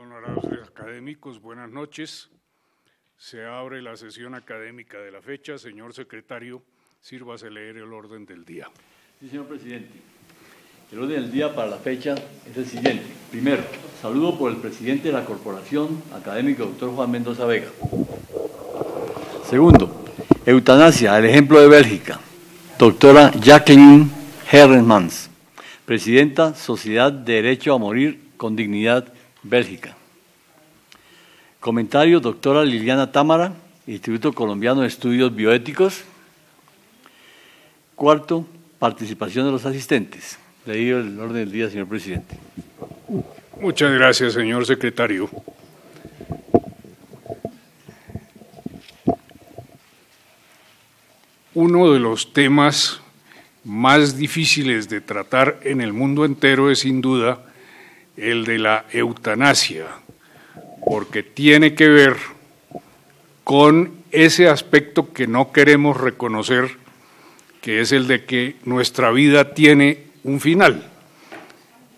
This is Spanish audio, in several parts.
Honorables académicos, buenas noches. Se abre la sesión académica de la fecha. Señor secretario, sírvase leer el orden del día. Sí, señor presidente. El orden del día para la fecha es el siguiente. Primero, saludo por el presidente de la corporación, académico doctor Juan Mendoza Vega. Segundo, eutanasia, el ejemplo de Bélgica, doctora Jacqueline Herremans, presidenta, Sociedad de Derecho a Morir con Dignidad, Bélgica. Comentario, doctora Liliana Támara, Instituto Colombiano de Estudios Bioéticos. Cuarto, participación de los asistentes. Leído el orden del día, señor presidente. Muchas gracias, señor secretario. Uno de los temas más difíciles de tratar en el mundo entero es sin duda el de la eutanasia, porque tiene que ver con ese aspecto que no queremos reconocer, que es el de que nuestra vida tiene un final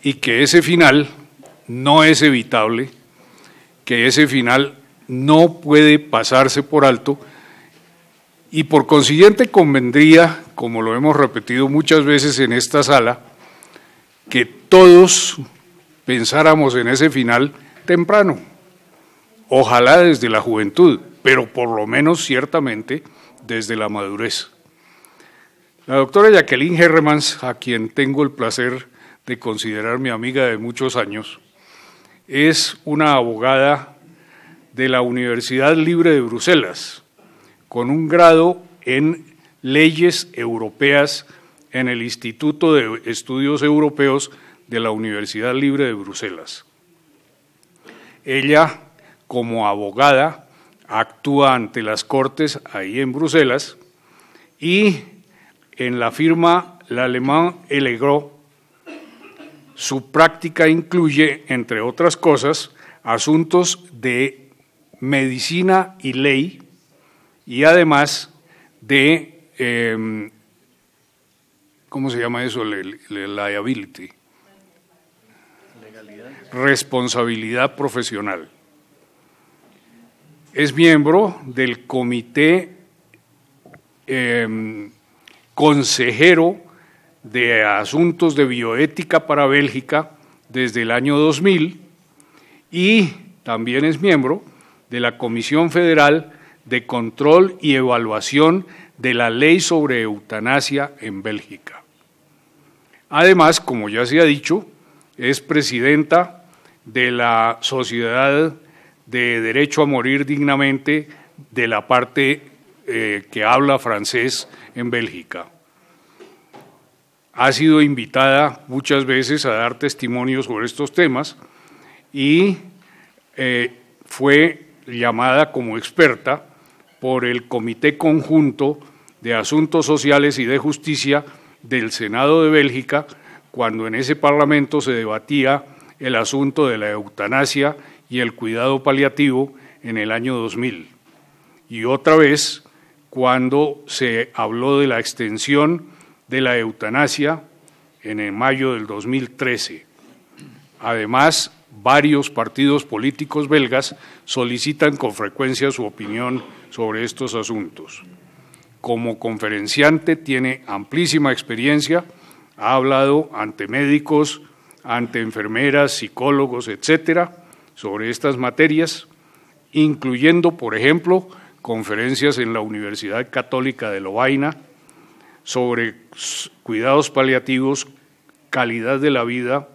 y que ese final no es evitable, que ese final no puede pasarse por alto y por consiguiente convendría, como lo hemos repetido muchas veces en esta sala, que todos pensáramos en ese final temprano, ojalá desde la juventud, pero por lo menos ciertamente desde la madurez. La doctora Jacqueline Herremans, a quien tengo el placer de considerar mi amiga de muchos años, es una abogada de la Universidad Libre de Bruselas, con un grado en leyes europeas en el Instituto de Estudios Europeos de la Universidad Libre de Bruselas. Ella, como abogada, actúa ante las Cortes ahí en Bruselas y en la firma Lallemand & Legros, su práctica incluye, entre otras cosas, asuntos de medicina y ley y además de, ¿cómo se llama eso? Liability. Legalidad. Responsabilidad profesional. Es miembro del comité consejero de Asuntos de Bioética para Bélgica desde el año 2000 y también es miembro de la Comisión Federal de Control y Evaluación de la Ley sobre Eutanasia en Bélgica. Además, como ya se ha dicho, es presidenta de la Sociedad de Derecho a Morir Dignamente de la parte que habla francés en Bélgica. Ha sido invitada muchas veces a dar testimonio sobre estos temas y fue llamada como experta por el Comité Conjunto de Asuntos Sociales y de Justicia del Senado de Bélgica, cuando en ese parlamento se debatía el asunto de la eutanasia y el cuidado paliativo en el año 2000. Y otra vez, cuando se habló de la extensión de la eutanasia en el mayo del 2013. Además, varios partidos políticos belgas solicitan con frecuencia su opinión sobre estos asuntos. Como conferenciante tiene amplísima experiencia, ha hablado ante médicos, ante enfermeras, psicólogos, etcétera, sobre estas materias, incluyendo, por ejemplo, conferencias en la Universidad Católica de Lovaina sobre cuidados paliativos, calidad de la vida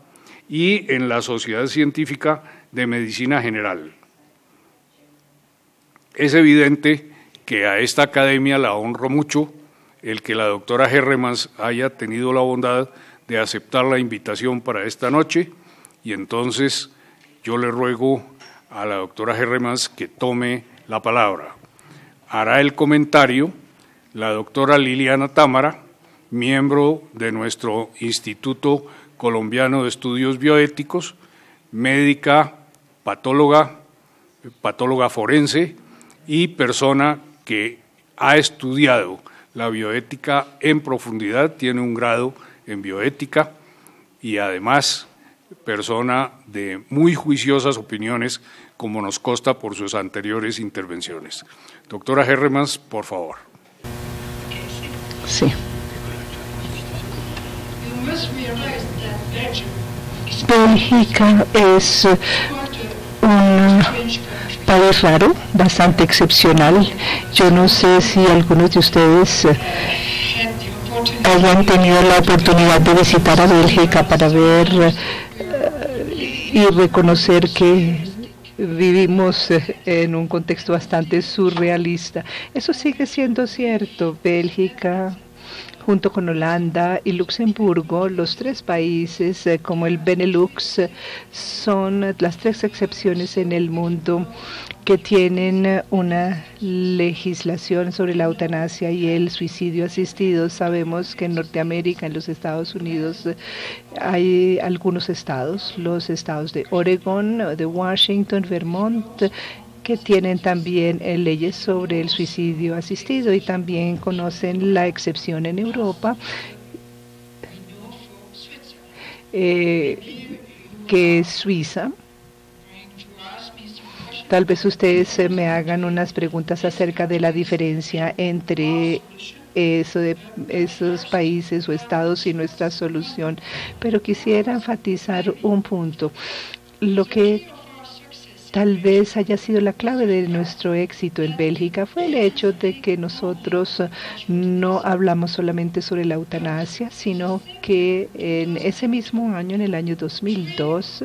y en la Sociedad Científica de Medicina General. Es evidente que a esta academia la honro mucho el que la doctora Herremans haya tenido la bondad de aceptar la invitación para esta noche y entonces yo le ruego a la doctora Herremans que tome la palabra. Hará el comentario la doctora Liliana Támara, miembro de nuestro Instituto Colombiano de Estudios Bioéticos, médica, patóloga forense y persona que ha estudiado la bioética en profundidad, tiene un grado en bioética y además persona de muy juiciosas opiniones, como nos consta por sus anteriores intervenciones. Doctora Herremans, por favor. Sí. Bélgica es un país raro, bastante excepcional. Yo no sé si algunos de ustedes hayan tenido la oportunidad de visitar a Bélgica para ver y reconocer que vivimos en un contexto bastante surrealista. Eso sigue siendo cierto. Bélgica, junto con Holanda y Luxemburgo, los tres países como el Benelux son las tres excepciones en el mundo que tienen una legislación sobre la eutanasia y el suicidio asistido. Sabemos que en Norteamérica, en los Estados Unidos, hay algunos estados, los estados de Oregon, de Washington, Vermont, que tienen también leyes sobre el suicidio asistido, y también conocen la excepción en Europa, que es Suiza. Tal vez ustedes me hagan unas preguntas acerca de la diferencia entre esos países o estados y nuestra solución, pero quisiera enfatizar un punto. Lo que tal vez haya sido la clave de nuestro éxito en Bélgica fue el hecho de que nosotros no hablamos solamente sobre la eutanasia, sino que en ese mismo año, en el año 2002,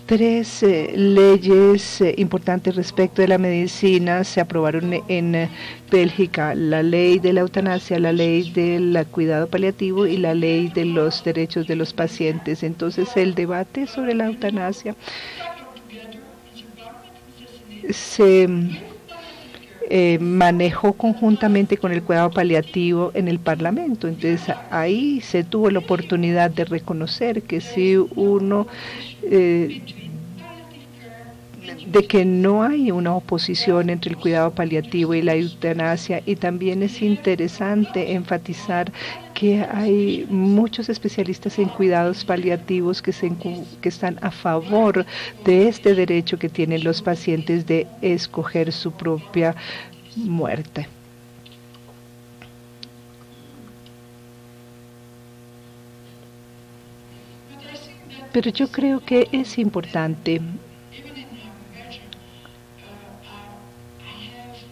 tres leyes importantes respecto de la medicina se aprobaron en Bélgica: la ley de la eutanasia, la ley del cuidado paliativo y la ley de los derechos de los pacientes. Entonces, el debate sobre la eutanasia se manejó conjuntamente con el cuidado paliativo en el Parlamento. Entonces, ahí se tuvo la oportunidad de reconocer que si uno de que no hay una oposición entre el cuidado paliativo y la eutanasia, y también es interesante enfatizar que hay muchos especialistas en cuidados paliativos que están a favor de este derecho que tienen los pacientes de escoger su propia muerte. Pero yo creo que es importante,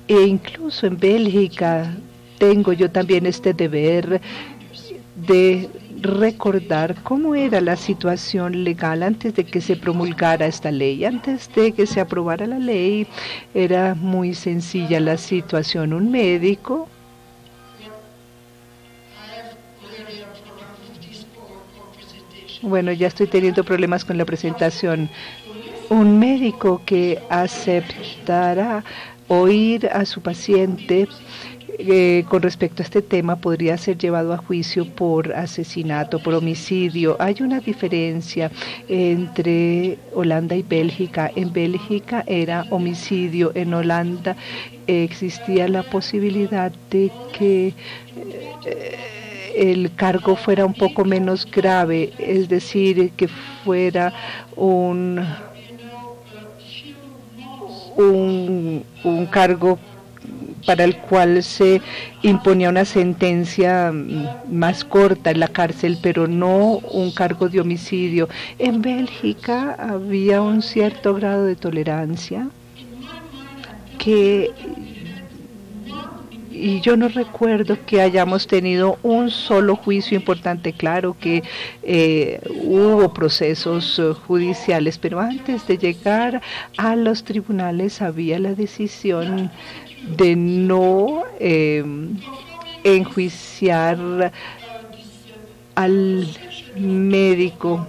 e incluso en Bélgica tengo yo también este deber de recordar cómo era la situación legal antes de que se promulgara esta ley. Antes de que se aprobara la ley, era muy sencilla la situación. Un médico ya estoy teniendo problemas con la presentación. Un médico que aceptara oír a su paciente con respecto a este tema podría ser llevado a juicio por asesinato, por homicidio. Hay una diferencia entre Holanda y Bélgica. En Bélgica era homicidio. En Holanda existía la posibilidad de que el cargo fuera un poco menos grave, es decir, que fuera un cargo para el cual se imponía una sentencia más corta en la cárcel, pero no un cargo de homicidio. En Bélgica había un cierto grado de tolerancia y yo no recuerdo que hayamos tenido un solo juicio importante. Claro que hubo procesos judiciales, pero antes de llegar a los tribunales había la decisión de no enjuiciar al médico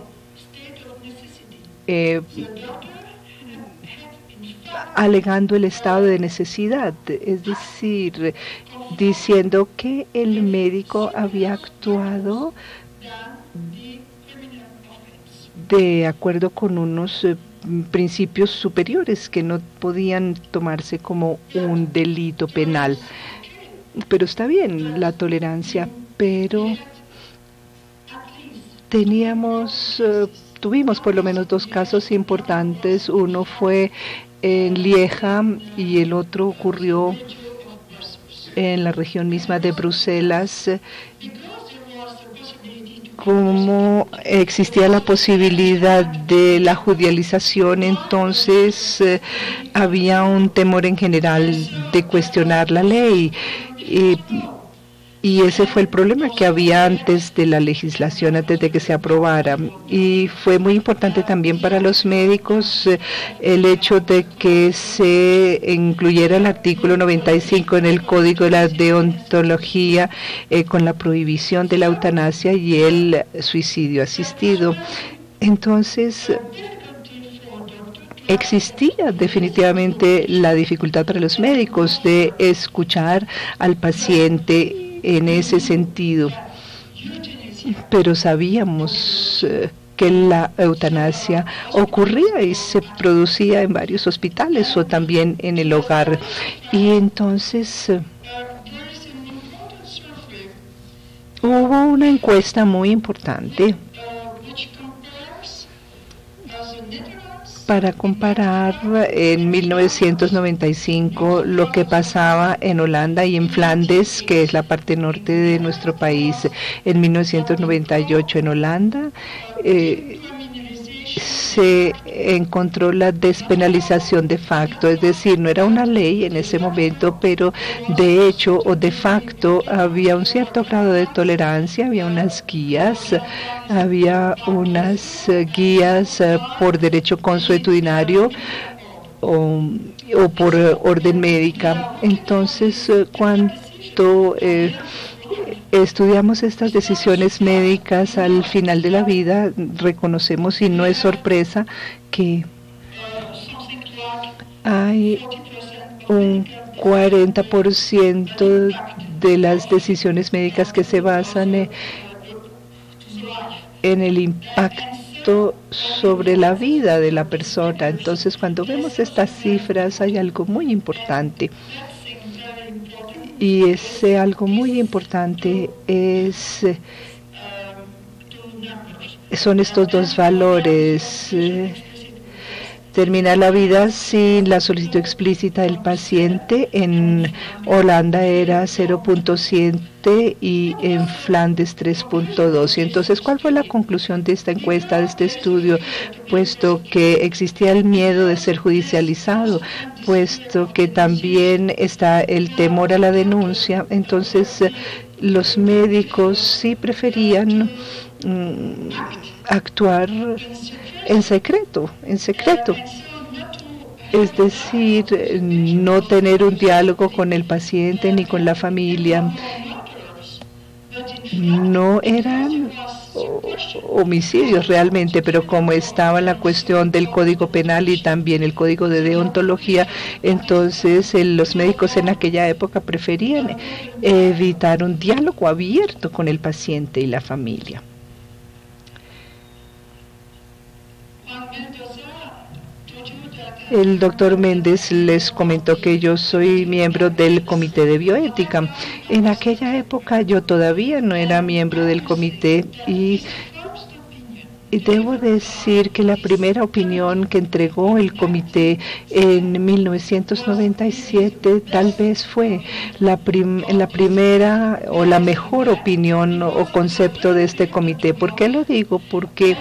alegando el estado de necesidad, es decir, diciendo que el médico había actuado de acuerdo con unos principios superiores que no podían tomarse como un delito penal. Pero está bien la tolerancia, pero Tuvimos por lo menos 2 casos importantes. Uno fue en Lieja y el otro ocurrió en la región misma de Bruselas. Como existía la posibilidad de la judicialización, entonces había un temor en general de cuestionar la ley. Y ese fue el problema que había antes de la legislación, antes de que se aprobara. Y fue muy importante también para los médicos el hecho de que se incluyera el artículo 95 en el Código de la Deontología con la prohibición de la eutanasia y el suicidio asistido. Entonces, existía definitivamente la dificultad para los médicos de escuchar al paciente en ese sentido, pero sabíamos que la eutanasia ocurría y se producía en varios hospitales o también en el hogar. Y entonces hubo una encuesta muy importante para comparar en 1995 lo que pasaba en Holanda y en Flandes, que es la parte norte de nuestro país. En 1998 en Holanda se encontró la despenalización de facto, es decir, no era una ley en ese momento, pero de hecho o de facto había un cierto grado de tolerancia, había unas guías por derecho consuetudinario o por orden médica. Entonces, cuando estudiamos estas decisiones médicas al final de la vida, reconocemos, y no es sorpresa, que hay un 40% de las decisiones médicas que se basan en el impacto sobre la vida de la persona. Entonces, cuando vemos estas cifras, hay algo muy importante. Y ese algo muy importante son estos 2 valores. Terminar la vida sin la solicitud explícita del paciente. En Holanda era 0.7 y en Flandes 3.2. Y entonces, ¿cuál fue la conclusión de esta encuesta, de este estudio? Puesto que existía el miedo de ser judicializado, puesto que también está el temor a la denuncia, entonces los médicos sí preferían actuar en secreto. Es decir, no tener un diálogo con el paciente ni con la familia. No eran homicidios realmente, pero como estaba la cuestión del Código Penal y también el Código de Deontología, entonces los médicos en aquella época preferían evitar un diálogo abierto con el paciente y la familia. El doctor Méndez les comentó que yo soy miembro del Comité de Bioética. En aquella época yo todavía no era miembro del comité y debo decir que la primera opinión que entregó el comité en 1997 tal vez fue la primera o la mejor opinión o concepto de este comité. ¿Por qué lo digo? Porque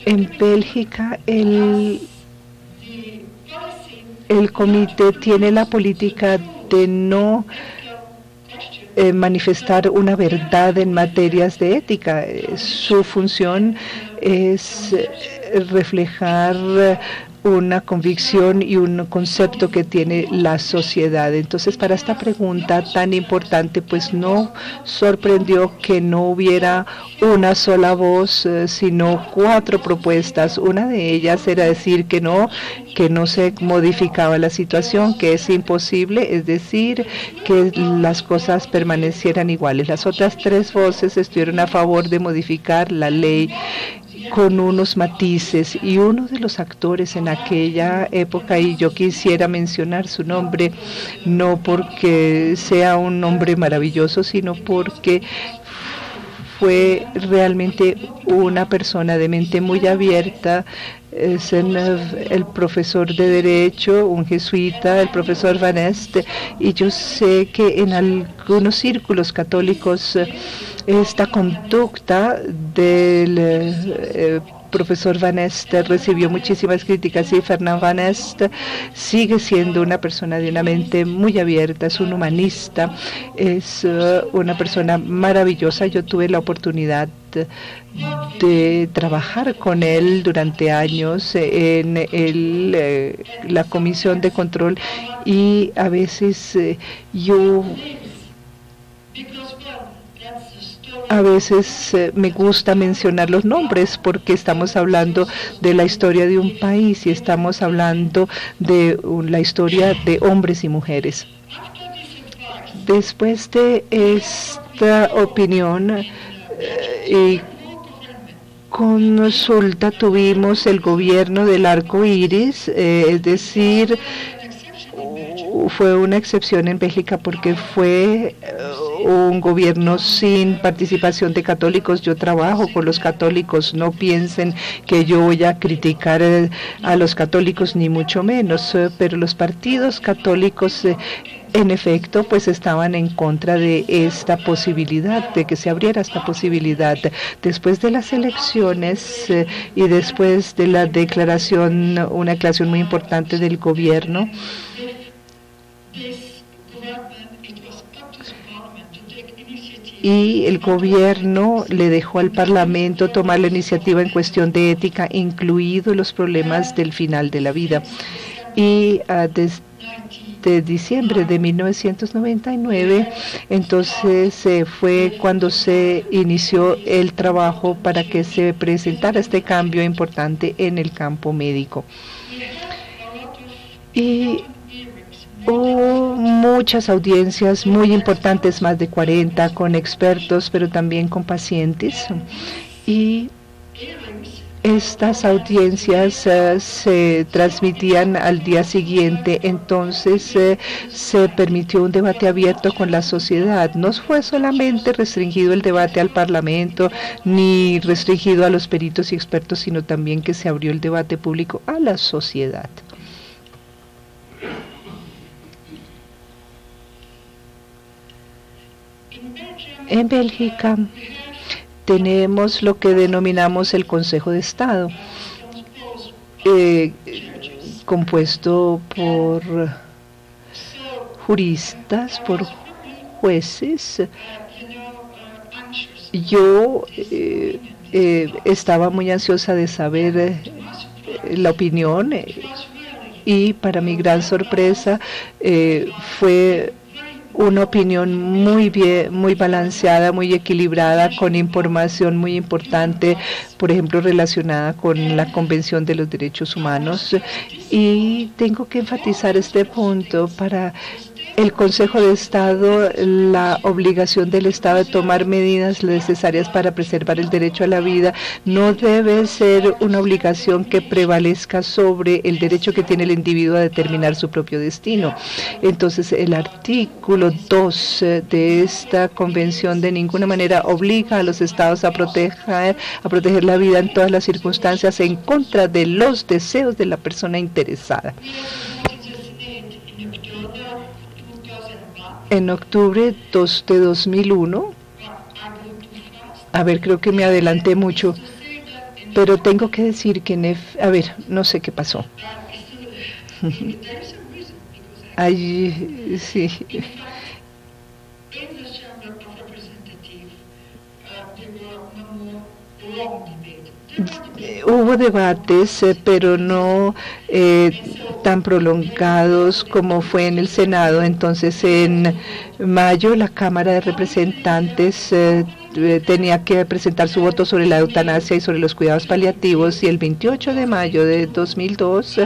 en Bélgica el comité tiene la política de no manifestar una verdad en materias de ética. Su función es reflejar una convicción y un concepto que tiene la sociedad. Entonces, para esta pregunta tan importante, pues no sorprendió que no hubiera una sola voz, sino 4 propuestas. Una de ellas era decir que no se modificaba la situación, que es imposible, es decir, que las cosas permanecieran iguales. Las otras 3 voces estuvieron a favor de modificar la ley con unos matices, y uno de los actores en aquella época, y yo quisiera mencionar su nombre, no porque sea un nombre maravilloso, sino porque fue realmente una persona de mente muy abierta. El profesor de Derecho, un jesuita, el profesor Van Est, y yo sé que en algunos círculos católicos esta conducta del profesor Van Est recibió muchísimas críticas, y Fernand Van Est sigue siendo una persona de una mente muy abierta, es un humanista, es una persona maravillosa. Yo tuve la oportunidad de trabajar con él durante años en la comisión de control, y a veces me gusta mencionar los nombres porque estamos hablando de la historia de un país y estamos hablando de la historia de hombres y mujeres. Después de esta opinión y consulta, tuvimos el gobierno del arco iris, es decir, fue una excepción en Bélgica porque fue un gobierno sin participación de católicos. Yo trabajo con los católicos, no piensen que yo voy a criticar a los católicos, ni mucho menos, pero los partidos católicos en efecto, pues estaban en contra de esta posibilidad, de que se abriera esta posibilidad. Después de las elecciones y después de la declaración, una declaración muy importante del gobierno, y el gobierno le dejó al Parlamento tomar la iniciativa en cuestión de ética, incluidos los problemas del final de la vida. Y desde diciembre de 1999, entonces fue cuando se inició el trabajo para que se presentara este cambio importante en el campo médico. Y hubo muchas audiencias muy importantes, más de 40, con expertos, pero también con pacientes. Y estas audiencias se transmitían al día siguiente, entonces se permitió un debate abierto con la sociedad. No fue solamente restringido el debate al Parlamento, ni restringido a los peritos y expertos, sino también que se abrió el debate público a la sociedad. En Bélgica tenemos lo que denominamos el Consejo de Estado, compuesto por juristas, por jueces. Yo estaba muy ansiosa de saber la opinión, y para mi gran sorpresa fue una opinión muy bien, muy balanceada, muy equilibrada, con información muy importante, por ejemplo, relacionada con la Convención de los Derechos Humanos. Y tengo que enfatizar este punto: para el Consejo de Estado, la obligación del Estado de tomar medidas necesarias para preservar el derecho a la vida no debe ser una obligación que prevalezca sobre el derecho que tiene el individuo a determinar su propio destino. Entonces, el artículo 2 de esta convención de ninguna manera obliga a los Estados a proteger la vida en todas las circunstancias, en contra de los deseos de la persona interesada. En octubre de 2001, creo que me adelanté mucho, pero tengo que decir que no sé qué pasó. Allí, sí. Hubo debates, pero no tan prolongados como fue en el Senado. Entonces, en mayo, la Cámara de Representantes tenía que presentar su voto sobre la eutanasia y sobre los cuidados paliativos, y el 28 de mayo de 2002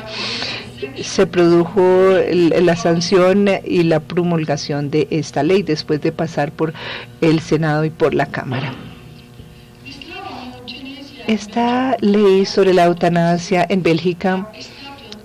se produjo la sanción y la promulgación de esta ley, después de pasar por el Senado y por la Cámara. Esta ley sobre la eutanasia en Bélgica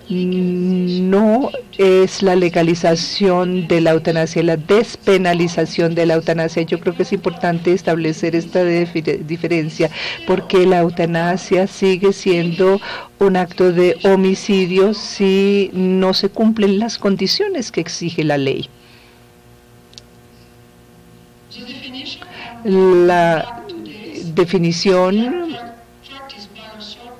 no es la legalización de la eutanasia, la despenalización de la eutanasia. Yo creo que es importante establecer esta diferencia, porque la eutanasia sigue siendo un acto de homicidio si no se cumplen las condiciones que exige la ley. La definición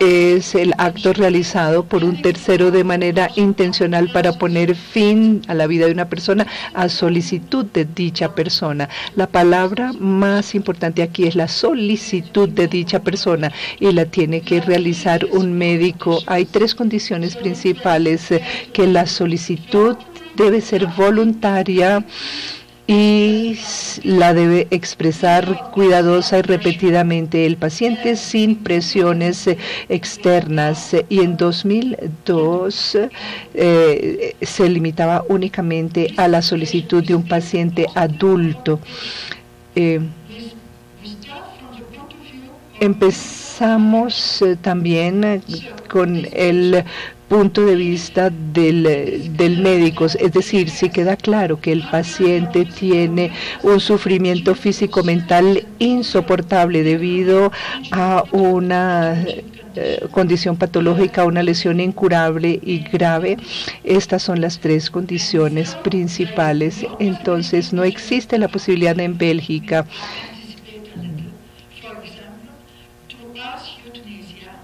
es el acto realizado por un tercero de manera intencional para poner fin a la vida de una persona a solicitud de dicha persona. La palabra más importante aquí es la solicitud de dicha persona y la tiene que realizar un médico. Hay tres condiciones principales: que la solicitud debe ser voluntaria y la debe expresar cuidadosa y repetidamente el paciente sin presiones externas. Y en 2002 se limitaba únicamente a la solicitud de un paciente adulto. Empezamos también con el punto de vista del médico, es decir, si queda claro que el paciente tiene un sufrimiento físico-mental insoportable debido a una condición patológica, una lesión incurable y grave. Estas son las tres condiciones principales. Entonces, no existe la posibilidad en Bélgica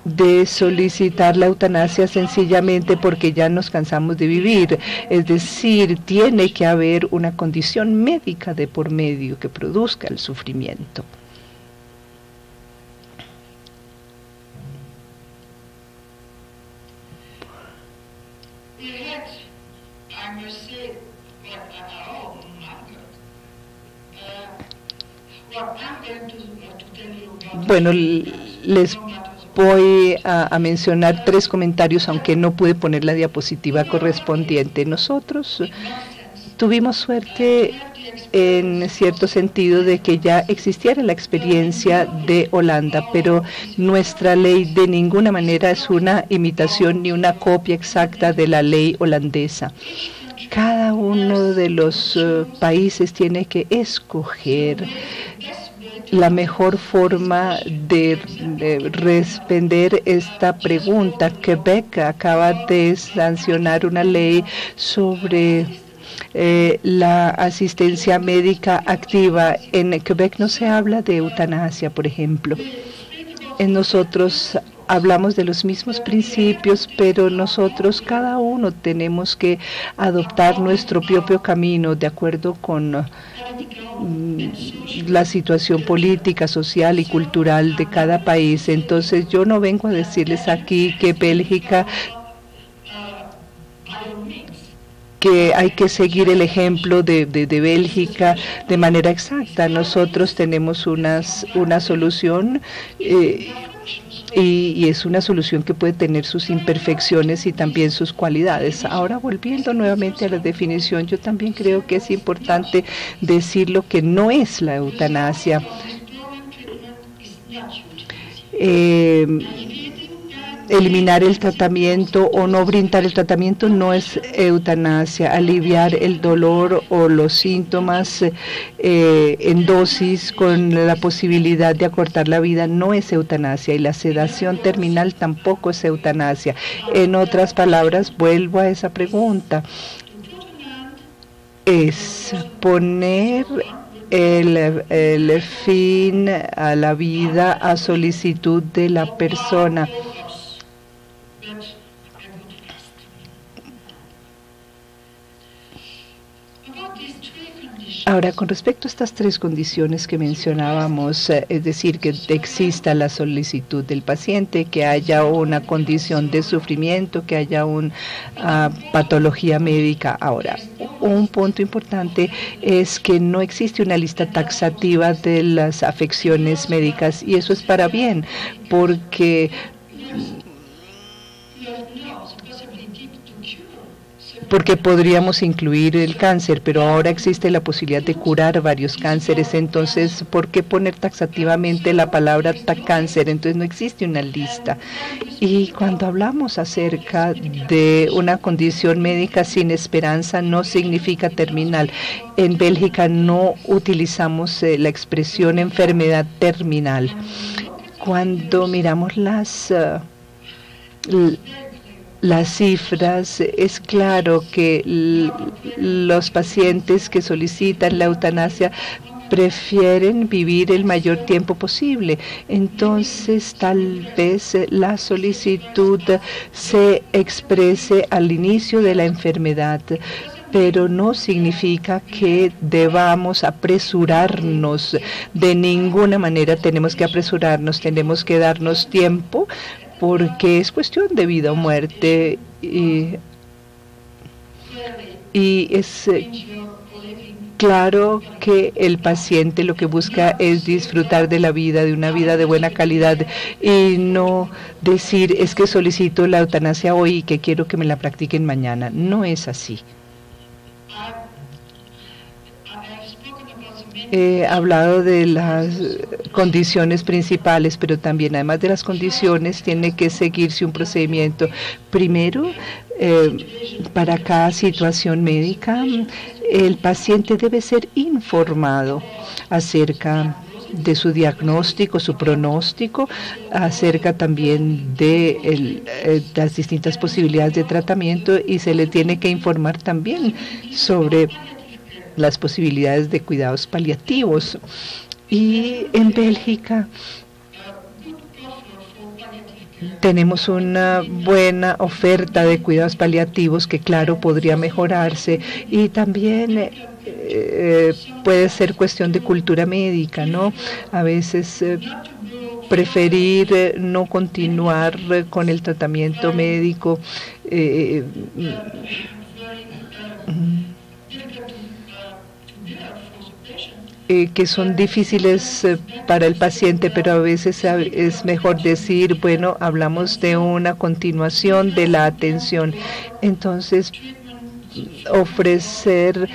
de solicitar la eutanasia sencillamente porque ya nos cansamos de vivir. Es decir, tiene que haber una condición médica de por medio que produzca el sufrimiento. Bueno, les voy a mencionar tres comentarios, aunque no pude poner la diapositiva correspondiente. Nosotros tuvimos suerte en cierto sentido de que ya existiera la experiencia de Holanda, pero nuestra ley de ninguna manera es una imitación ni una copia exacta de la ley holandesa. Cada uno de los países tiene que escoger la mejor forma de responder esta pregunta. Quebec acaba de sancionar una ley sobre la asistencia médica activa. En Quebec no se habla de eutanasia, por ejemplo. En nosotros hablamos de los mismos principios, pero nosotros, cada uno, tenemos que adoptar nuestro propio camino de acuerdo con la situación política, social y cultural de cada país. Entonces, yo no vengo a decirles aquí que Bélgica, que hay que seguir el ejemplo de Bélgica de manera exacta. Nosotros tenemos una solución y es una solución que puede tener sus imperfecciones y también sus cualidades. Ahora, volviendo nuevamente a la definición, yo también creo que es importante decir lo que no es la eutanasia. Eliminar el tratamiento o no brindar el tratamiento no es eutanasia. Aliviar el dolor o los síntomas en dosis con la posibilidad de acortar la vida no es eutanasia, y la sedación terminal tampoco es eutanasia. En otras palabras, vuelvo a esa pregunta. Es poner el fin a la vida a solicitud de la persona. Ahora, con respecto a estas tres condiciones que mencionábamos, es decir, que exista la solicitud del paciente, que haya una condición de sufrimiento, que haya una patología médica. Ahora, un punto importante es que no existe una lista taxativa de las afecciones médicas, y eso es para bien, porque porque podríamos incluir el cáncer, pero ahora existe la posibilidad de curar varios cánceres, entonces, ¿por qué poner taxativamente la palabra cáncer? Entonces no existe una lista. Y cuando hablamos acerca de una condición médica sin esperanza, no significa terminal. En Bélgica no utilizamos la expresión enfermedad terminal. Cuando miramos las cifras, es claro que los pacientes que solicitan la eutanasia prefieren vivir el mayor tiempo posible. Entonces, tal vez la solicitud se exprese al inicio de la enfermedad, pero no significa que debamos apresurarnos. De ninguna manera tenemos que apresurarnos, tenemos que darnos tiempo, porque es cuestión de vida o muerte, y es claro que el paciente lo que busca es disfrutar de la vida, de una vida de buena calidad, y no decir es que solicito la eutanasia hoy y que quiero que me la practiquen mañana. No es así. He hablado de las condiciones principales, pero también, además de las condiciones, tiene que seguirse un procedimiento. Primero, para cada situación médica, el paciente debe ser informado acerca de su diagnóstico, su pronóstico, acerca también de las distintas posibilidades de tratamiento, y se le tiene que informar también sobre las posibilidades de cuidados paliativos. Y en Bélgica tenemos una buena oferta de cuidados paliativos que, claro, podría mejorarse, y también puede ser cuestión de cultura médica, ¿no? A veces preferir no continuar con el tratamiento médico que son difíciles para el paciente, pero a veces es mejor decir, bueno, hablamos de una continuación de la atención. Entonces, ofrecer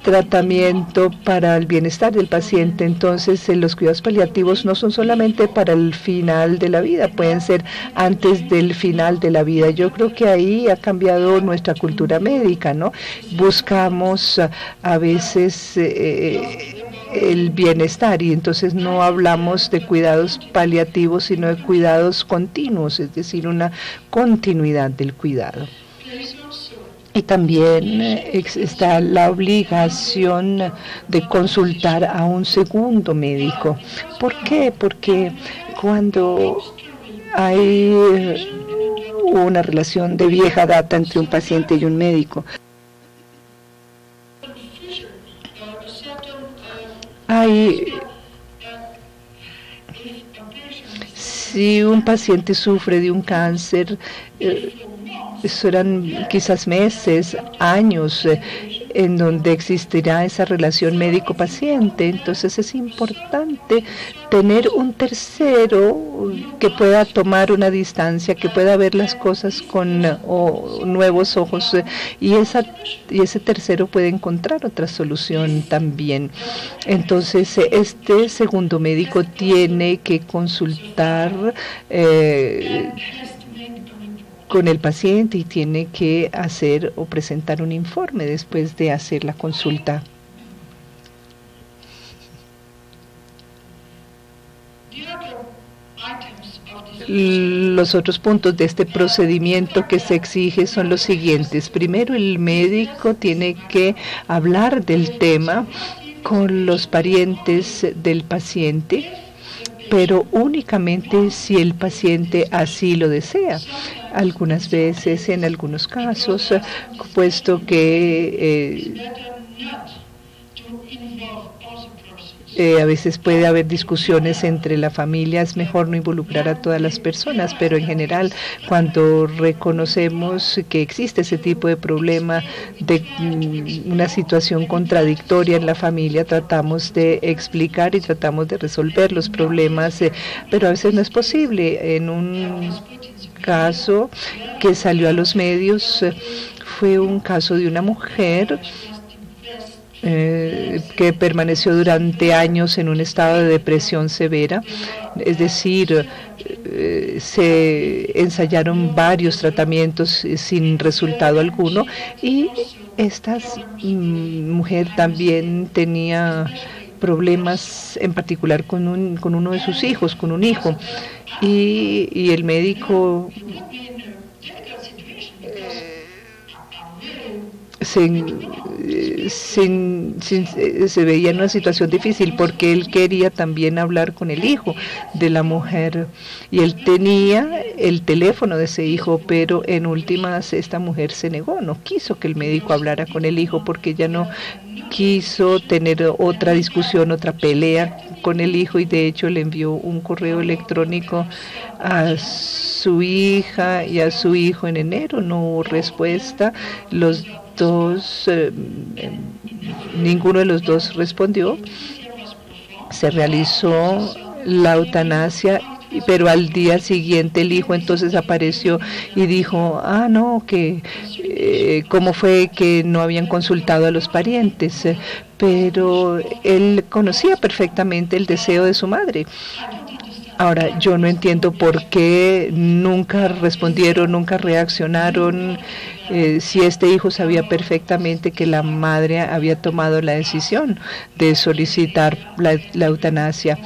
tratamiento para el bienestar del paciente. Entonces, los cuidados paliativos no son solamente para el final de la vida, pueden ser antes del final de la vida. Yo creo que ahí ha cambiado nuestra cultura médica, ¿no? Buscamos a veces el bienestar, y entonces no hablamos de cuidados paliativos, sino de cuidados continuos, es decir, una continuidad del cuidado. Y también está la obligación de consultar a un segundo médico. ¿Por qué? Porque cuando hay una relación de vieja data entre un paciente y un médico, si un paciente sufre de un cáncer, serán quizás meses, años, en donde existirá esa relación médico-paciente. Entonces es importante tener un tercero que pueda tomar una distancia, que pueda ver las cosas con nuevos ojos, y ese tercero puede encontrar otra solución también. Entonces este segundo médico tiene que consultar con el paciente, y tiene que hacer o presentar un informe después de hacer la consulta. Los otros puntos de este procedimiento que se exige son los siguientes. Primero, el médico tiene que hablar del tema con los parientes del paciente, pero únicamente si el paciente así lo desea. Algunas veces, en algunos casos, puesto que a veces puede haber discusiones entre la familia, es mejor no involucrar a todas las personas, pero en general cuando reconocemos que existe ese tipo de problema, de una situación contradictoria en la familia, tratamos de explicar y tratamos de resolver los problemas, pero a veces no es posible. En un caso que salió a los medios fue un caso de una mujer que permaneció durante años en un estado de depresión severa, es decir, se ensayaron varios tratamientos sin resultado alguno, y esta mujer también tenía problemas en particular con uno de sus hijos, con un hijo, y el médico se veía en una situación difícil porque él quería también hablar con el hijo de la mujer y él tenía el teléfono de ese hijo, pero en últimas esta mujer se negó, no quiso que el médico hablara con el hijo porque ella no quiso tener otra discusión, otra pelea con el hijo, y de hecho le envió un correo electrónico a su hija y a su hijo en enero. No hubo respuesta, los dos, ninguno de los dos respondió. Se realizó la eutanasia, pero al día siguiente el hijo entonces apareció y dijo, no, que cómo fue que no habían consultado a los parientes, pero él conocía perfectamente el deseo de su madre. Ahora, yo no entiendo por qué nunca respondieron, nunca reaccionaron, si este hijo sabía perfectamente que la madre había tomado la decisión de solicitar la eutanasia.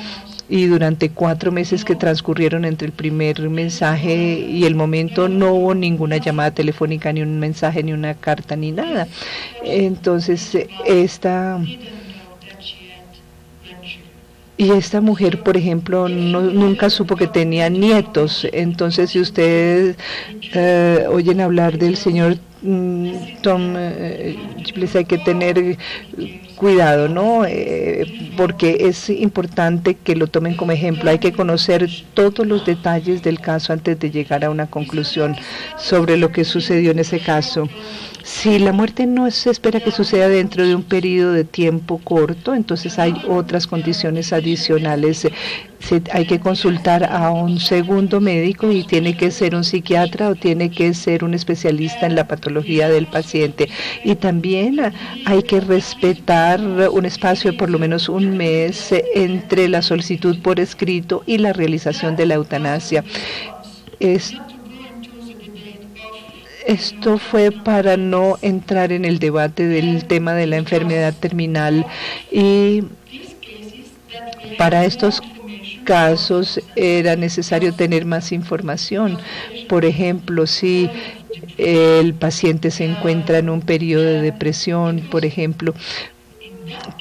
Y durante 4 meses que transcurrieron entre el primer mensaje y el momento no hubo ninguna llamada telefónica, ni un mensaje, ni una carta, ni nada. Entonces, esta mujer, por ejemplo, nunca supo que tenía nietos. Entonces, si ustedes oyen hablar del señor Tom Giblis, hay que tener cuidado, ¿no? Porque es importante que lo tomen como ejemplo. Hay que conocer todos los detalles del caso antes de llegar a una conclusión sobre lo que sucedió en ese caso. Si la muerte no se espera que suceda dentro de un periodo de tiempo corto, entonces hay otras condiciones adicionales. Hay que consultar a un segundo médico, y tiene que ser un psiquiatra o tiene que ser un especialista en la patología del paciente. Y también hay que respetar un espacio de por lo menos 1 mes entre la solicitud por escrito y la realización de la eutanasia. Esto fue para no entrar en el debate del tema de la enfermedad terminal, y para estos casos era necesario tener más información. Por ejemplo, si el paciente se encuentra en un periodo de depresión, por ejemplo,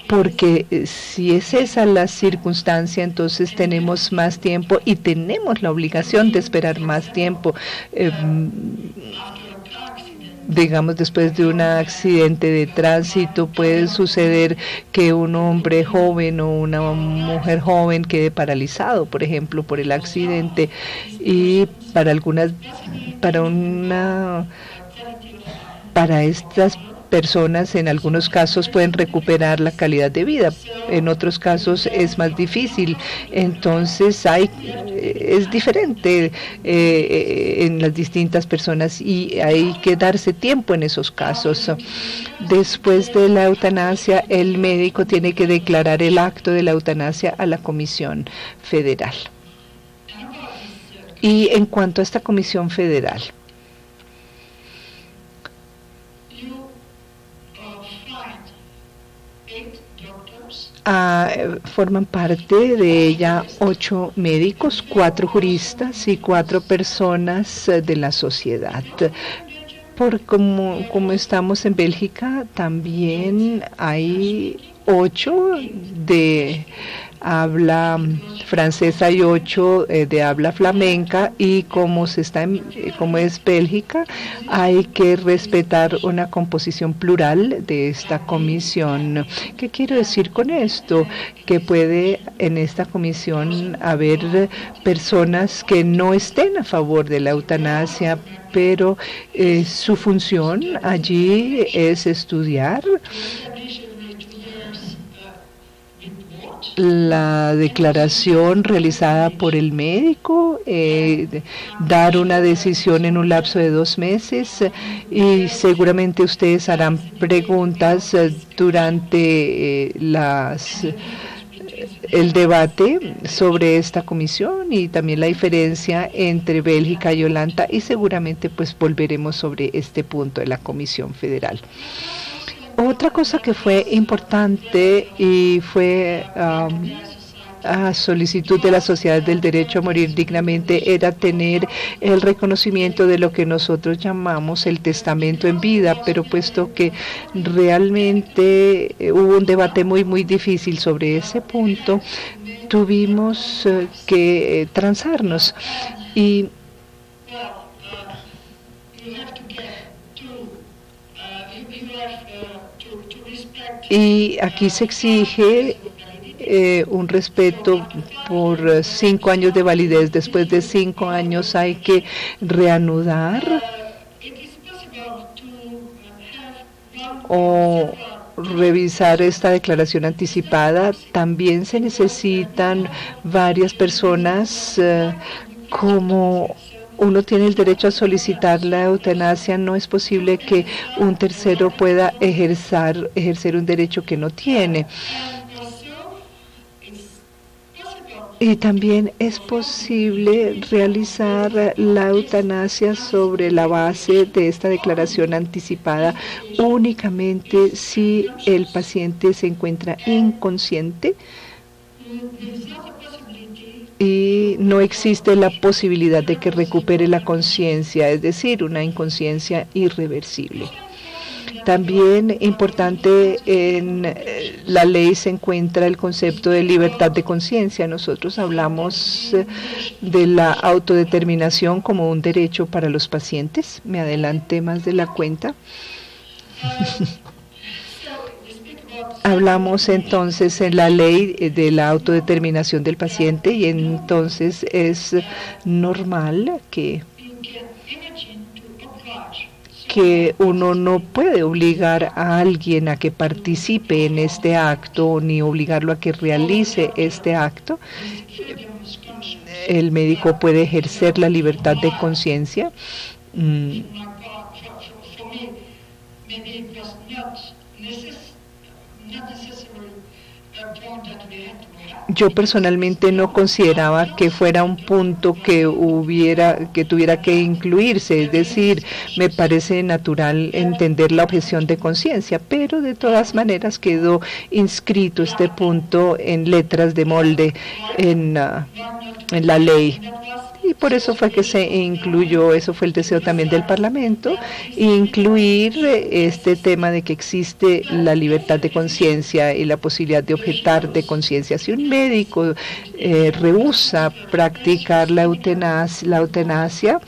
porque si es esa la circunstancia, entonces tenemos más tiempo y tenemos la obligación de esperar más tiempo. Digamos, después de un accidente de tránsito puede suceder que un hombre joven o una mujer joven quede paralizado, por ejemplo, por el accidente, y para estas personas en algunos casos pueden recuperar la calidad de vida, en otros casos es más difícil. Entonces es diferente en las distintas personas, y hay que darse tiempo en esos casos. Después de la eutanasia, el médico tiene que declarar el acto de la eutanasia a la Comisión Federal. Y en cuanto a esta Comisión Federal, forman parte de ella 8 médicos, 4 juristas y 4 personas de la sociedad. Como estamos en Bélgica, también hay 8 de habla francesa y 8 de habla flamenca, y como como es Bélgica, hay que respetar una composición plural de esta comisión. ¿Qué quiero decir con esto? Que puede en esta comisión haber personas que no estén a favor de la eutanasia, pero su función allí es estudiar la declaración realizada por el médico, dar una decisión en un lapso de 2 meses, y seguramente ustedes harán preguntas durante el debate sobre esta comisión y también la diferencia entre Bélgica y Holanda, y seguramente pues volveremos sobre este punto de la Comisión Federal. Otra cosa que fue importante y fue a solicitud de la Sociedad del Derecho a Morir Dignamente era tener el reconocimiento de lo que nosotros llamamos el testamento en vida, pero puesto que realmente hubo un debate muy difícil sobre ese punto, tuvimos que transarnos. Y aquí se exige un respeto por 5 años de validez. Después de 5 años hay que reanudar o revisar esta declaración anticipada. También se necesitan varias personas. Como uno tiene el derecho a solicitar la eutanasia, no es posible que un tercero pueda ejercer un derecho que no tiene. Y también es posible realizar la eutanasia sobre la base de esta declaración anticipada únicamente si el paciente se encuentra inconsciente y no existe la posibilidad de que recupere la conciencia, es decir, una inconsciencia irreversible. También importante en la ley se encuentra el concepto de libertad de conciencia. Nosotros hablamos de la autodeterminación como un derecho para los pacientes. Me adelanté más de la cuenta. Hablamos entonces en la ley de la autodeterminación del paciente, y entonces es normal que uno no puede obligar a alguien a que participe en este acto ni obligarlo a que realice este acto. El médico puede ejercer la libertad de conciencia. Yo personalmente no consideraba que fuera un punto que tuviera que incluirse, es decir, me parece natural entender la objeción de conciencia, pero de todas maneras quedó inscrito este punto en letras de molde en la ley. Y por eso fue que se incluyó, eso fue el deseo también del Parlamento, incluir este tema de que existe la libertad de conciencia y la posibilidad de objetar de conciencia. Si un médico rehúsa practicar la eutanasia,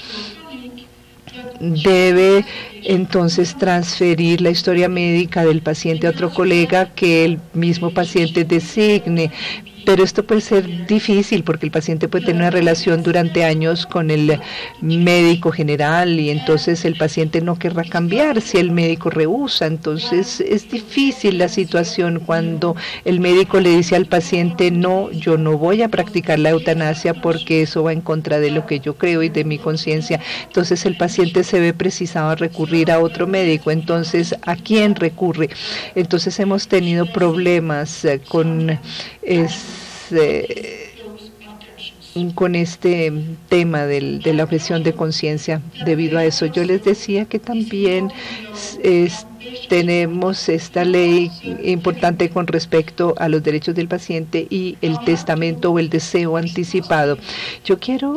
debe entonces transferir la historia médica del paciente a otro colega que el mismo paciente designe. Pero esto puede ser difícil porque el paciente puede tener una relación durante años con el médico general y entonces el paciente no querrá cambiar si el médico rehúsa. Entonces es difícil la situación cuando el médico le dice al paciente: no, yo no voy a practicar la eutanasia porque eso va en contra de lo que yo creo y de mi conciencia. Entonces el paciente se ve precisado a recurrir a otro médico. Entonces, ¿a quién recurre? Entonces hemos tenido problemas con este tema de la objeción de conciencia debido a eso. Yo les decía que también tenemos esta ley importante con respecto a los derechos del paciente y el testamento o el deseo anticipado. Yo quiero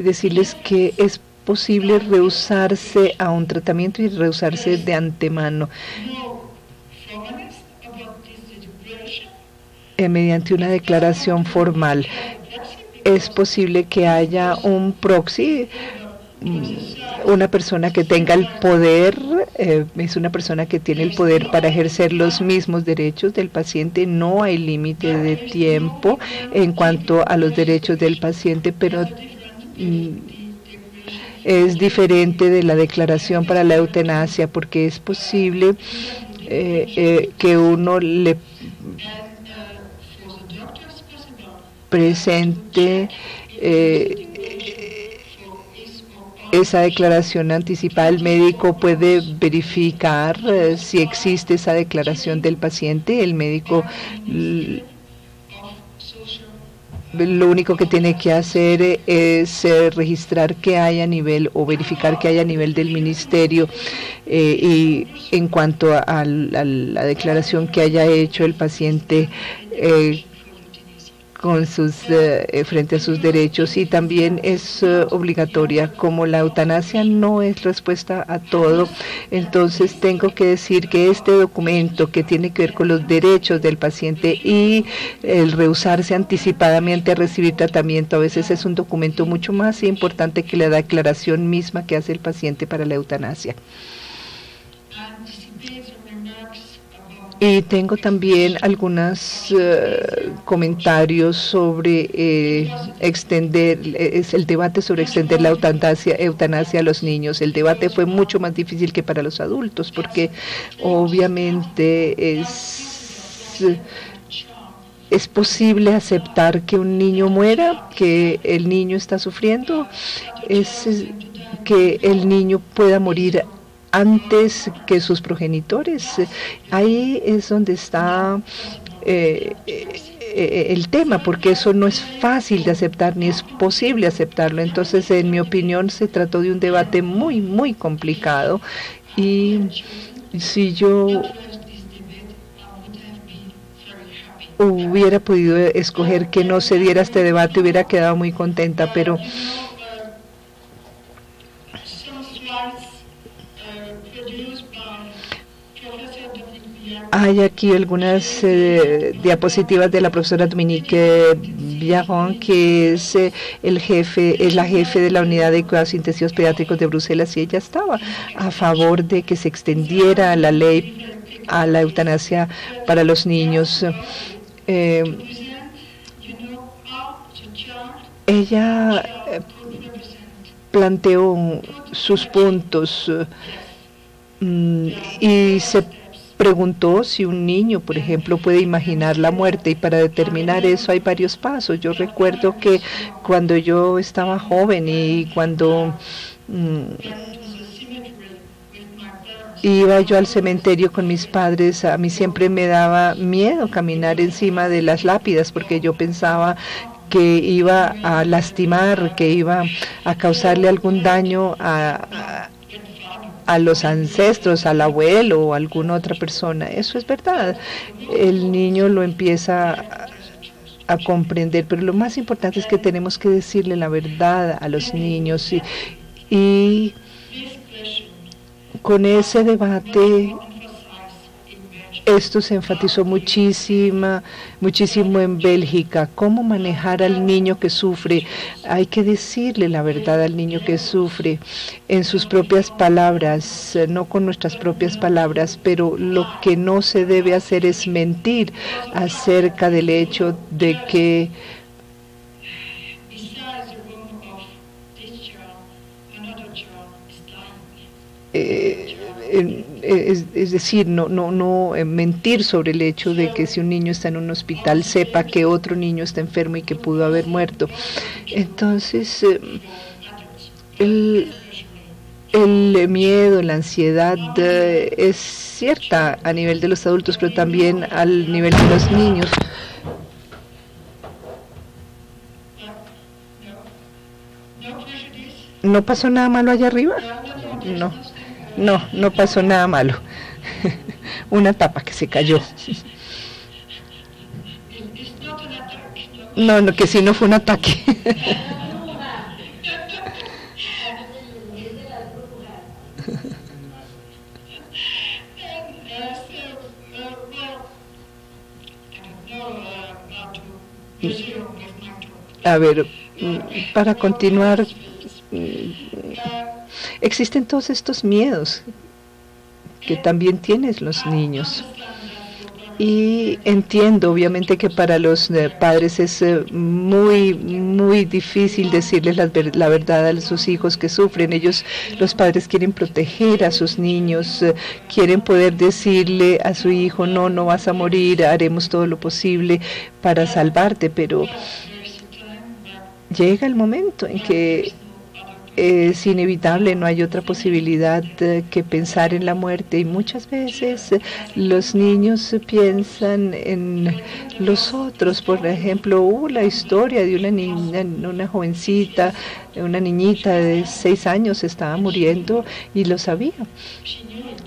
decirles que es posible rehusarse a un tratamiento y rehusarse de antemano. Mediante una declaración formal. Es posible que haya un proxy, una persona que tenga el poder, es una persona que tiene el poder para ejercer los mismos derechos del paciente. No hay límite de tiempo en cuanto a los derechos del paciente, pero es diferente de la declaración para la eutanasia, porque es posible que uno le presente esa declaración anticipada. El médico puede verificar si existe esa declaración del paciente. El médico lo único que tiene que hacer es registrar que hay a nivel o verificar que hay a nivel del ministerio y en cuanto a la declaración que haya hecho el paciente con sus frente a sus derechos, y también es obligatoria. Como la eutanasia no es respuesta a todo, entonces tengo que decir que este documento que tiene que ver con los derechos del paciente y el rehusarse anticipadamente a recibir tratamiento, a veces es un documento mucho más importante que la declaración misma que hace el paciente para la eutanasia. Y tengo también algunos comentarios sobre extender, es el debate sobre extender la eutanasia a los niños. El debate fue mucho más difícil que para los adultos, porque obviamente es posible aceptar que un niño muera, que el niño está sufriendo, que el niño pueda morir antes que sus progenitores. Ahí es donde está el tema, porque eso no es fácil de aceptar ni es posible aceptarlo. Entonces, en mi opinión, se trató de un debate muy, muy complicado, y si yo hubiera podido escoger que no se diera este debate, hubiera quedado muy contenta, pero hay aquí algunas diapositivas de la profesora Dominique Biaron, que es la jefe de la unidad de cuidados intensivos pediátricos de Bruselas, y ella estaba a favor de que se extendiera la ley a la eutanasia para los niños. Ella planteó sus puntos y se preguntó si un niño, por ejemplo, puede imaginar la muerte, y para determinar eso hay varios pasos. Yo recuerdo que cuando yo estaba joven y cuando iba yo al cementerio con mis padres, a mí siempre me daba miedo caminar encima de las lápidas, porque yo pensaba que iba a lastimar, que iba a causarle algún daño a los ancestros, al abuelo o a alguna otra persona. Eso es verdad. El niño lo empieza a comprender, pero lo más importante es que tenemos que decirle la verdad a los niños, y con ese debate esto se enfatizó muchísimo en Bélgica. Cómo manejar al niño que sufre. Hay que decirle la verdad al niño que sufre en sus propias palabras, no con nuestras propias palabras, pero lo que no se debe hacer es mentir acerca del hecho de que es decir, no mentir sobre el hecho de que si un niño está en un hospital sepa que otro niño está enfermo y que pudo haber muerto. Entonces, el miedo, la ansiedad es cierta a nivel de los adultos, pero también al nivel de los niños. ¿No pasó nada malo allá arriba? No pasó nada malo. Una tapa que se cayó. No, que si no fue un ataque. A ver, para continuar, existen todos estos miedos que también tienen los niños. Y entiendo, obviamente, que para los padres es muy difícil decirles la verdad a sus hijos que sufren. Los padres quieren proteger a sus niños, quieren poder decirle a su hijo, no vas a morir, haremos todo lo posible para salvarte, pero llega el momento en que es inevitable, no hay otra posibilidad que pensar en la muerte, y muchas veces los niños piensan en los otros. Por ejemplo, hubo la historia de una niña, una jovencita, una niñita de 6 años estaba muriendo y lo sabía,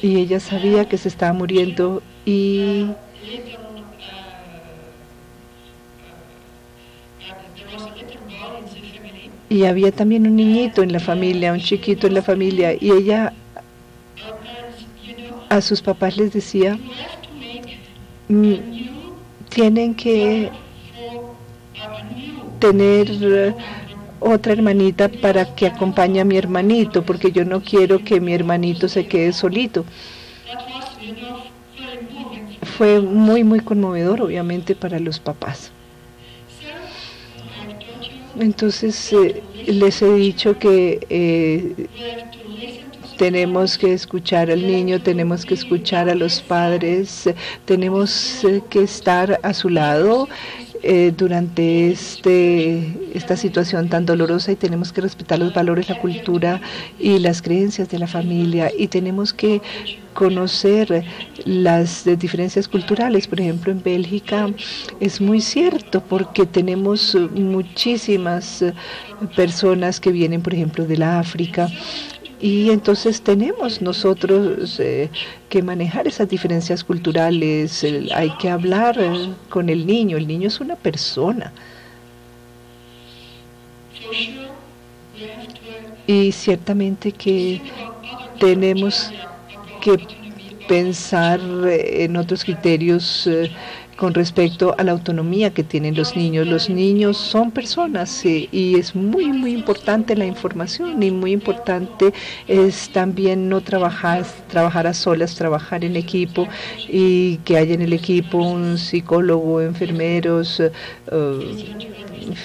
y ella sabía que se estaba muriendo, y había también un niñito en la familia, un chiquito en la familia, y ella a sus papás les decía, tienen que tener otra hermanita para que acompañe a mi hermanito, porque yo no quiero que mi hermanito se quede solito. Fue muy conmovedor, obviamente, para los papás. Entonces, les he dicho que tenemos que escuchar al niño, tenemos que escuchar a los padres, tenemos que estar a su lado durante esta situación tan dolorosa, y tenemos que respetar los valores, la cultura y las creencias de la familia, y tenemos que conocer las diferencias culturales. Por ejemplo, en Bélgica es muy cierto, porque tenemos muchísimas personas que vienen, por ejemplo, de la África, y entonces tenemos nosotros que manejar esas diferencias culturales. Hay que hablar con el niño. El niño es una persona. Y ciertamente que tenemos que pensar en otros criterios con respecto a la autonomía que tienen los niños. Los niños son personas, y es muy importante la información, y muy importante es también no trabajar a solas, trabajar en equipo, y que haya en el equipo un psicólogo, enfermeros,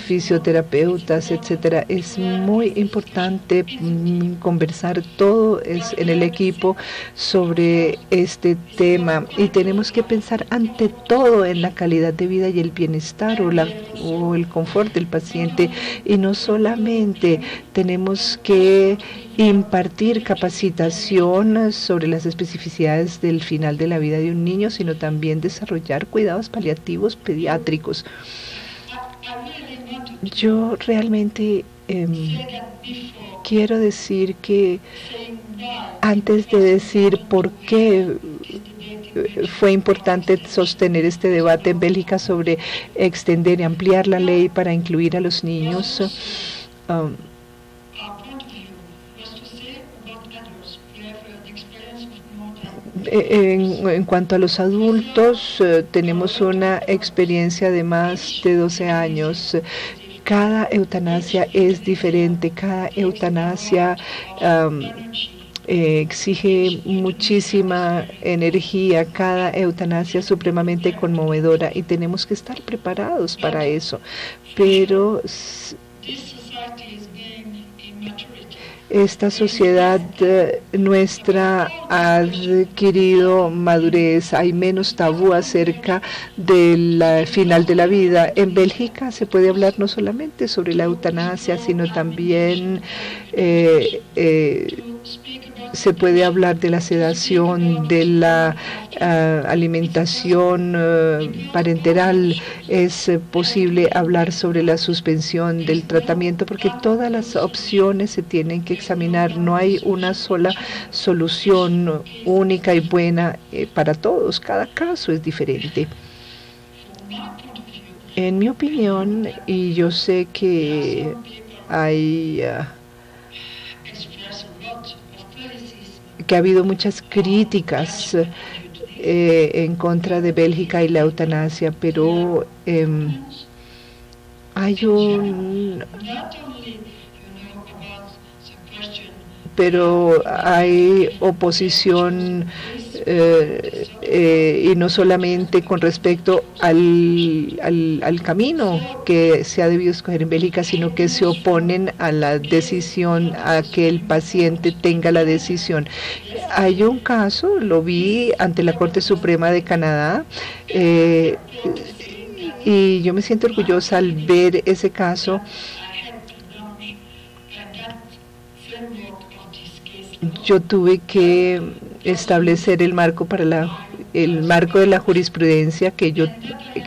fisioterapeutas, etcétera. Es muy importante conversar todo en el equipo sobre este tema, y tenemos que pensar ante todo en la calidad de vida y el bienestar o el confort del paciente, y no solamente tenemos que impartir capacitación sobre las especificidades del final de la vida de un niño, sino también desarrollar cuidados paliativos pediátricos. Yo realmente quiero decir que antes de decir por qué fue importante sostener este debate en Bélgica sobre extender y ampliar la ley para incluir a los niños, en cuanto a los adultos, tenemos una experiencia de más de 12 años. Cada eutanasia es diferente, cada eutanasia exige muchísima energía, cada eutanasia es supremamente conmovedora, y tenemos que estar preparados para eso. Pero esta sociedad nuestra ha adquirido madurez, hay menos tabú acerca del final de la vida. En Bélgica se puede hablar no solamente sobre la eutanasia, sino también se puede hablar de la sedación, de la alimentación parenteral. Es posible hablar sobre la suspensión del tratamiento, porque todas las opciones se tienen que examinar. No hay una sola solución única y buena para todos. Cada caso es diferente. En mi opinión, y yo sé que hay que ha habido muchas críticas en contra de Bélgica y la eutanasia, pero hay un... pero hay oposición y no solamente con respecto al camino que se ha debido escoger en Bélgica, sino que se oponen a la decisión, a que el paciente tenga la decisión. Hay un caso, lo vi ante la Corte Suprema de Canadá, y yo me siento orgullosa al ver ese caso. Yo tuve que establecer el marco de la jurisprudencia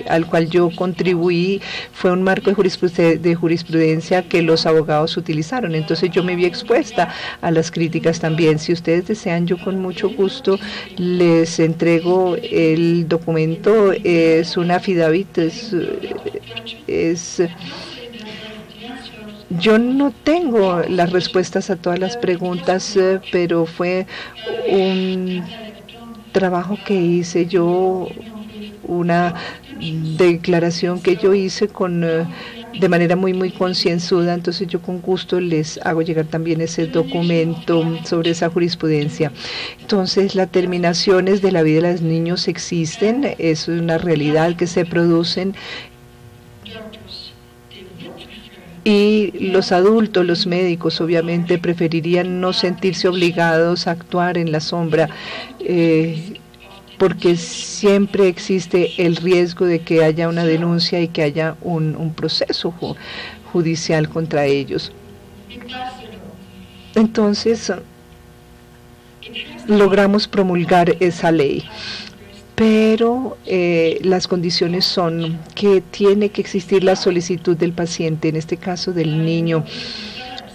al cual yo contribuí. Fue un marco de jurisprudencia que los abogados utilizaron. Entonces yo me vi expuesta a las críticas también. Si ustedes desean, yo con mucho gusto les entrego el documento. Es una affidavit, yo no tengo las respuestas a todas las preguntas, pero fue un trabajo que hice yo, una declaración que yo hice de manera muy concienzuda. Entonces yo con gusto les hago llegar también ese documento sobre esa jurisprudencia. Entonces las terminaciones de la vida de los niños existen, es una realidad que se producen. Y los adultos, los médicos, obviamente preferirían no sentirse obligados a actuar en la sombra, porque siempre existe el riesgo de que haya una denuncia y que haya un proceso judicial contra ellos. Entonces, logramos promulgar esa ley. Pero las condiciones son que tiene que existir la solicitud del paciente, en este caso del niño.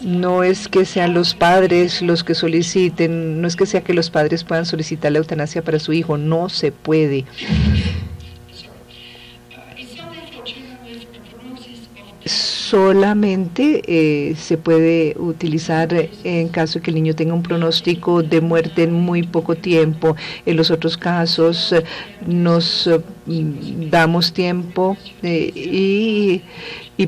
No es que sean los padres los que soliciten, no es que sea que los padres puedan solicitar la eutanasia para su hijo, no se puede. Solamente se puede utilizar en caso de que el niño tenga un pronóstico de muerte en muy poco tiempo. En los otros casos nos damos tiempo y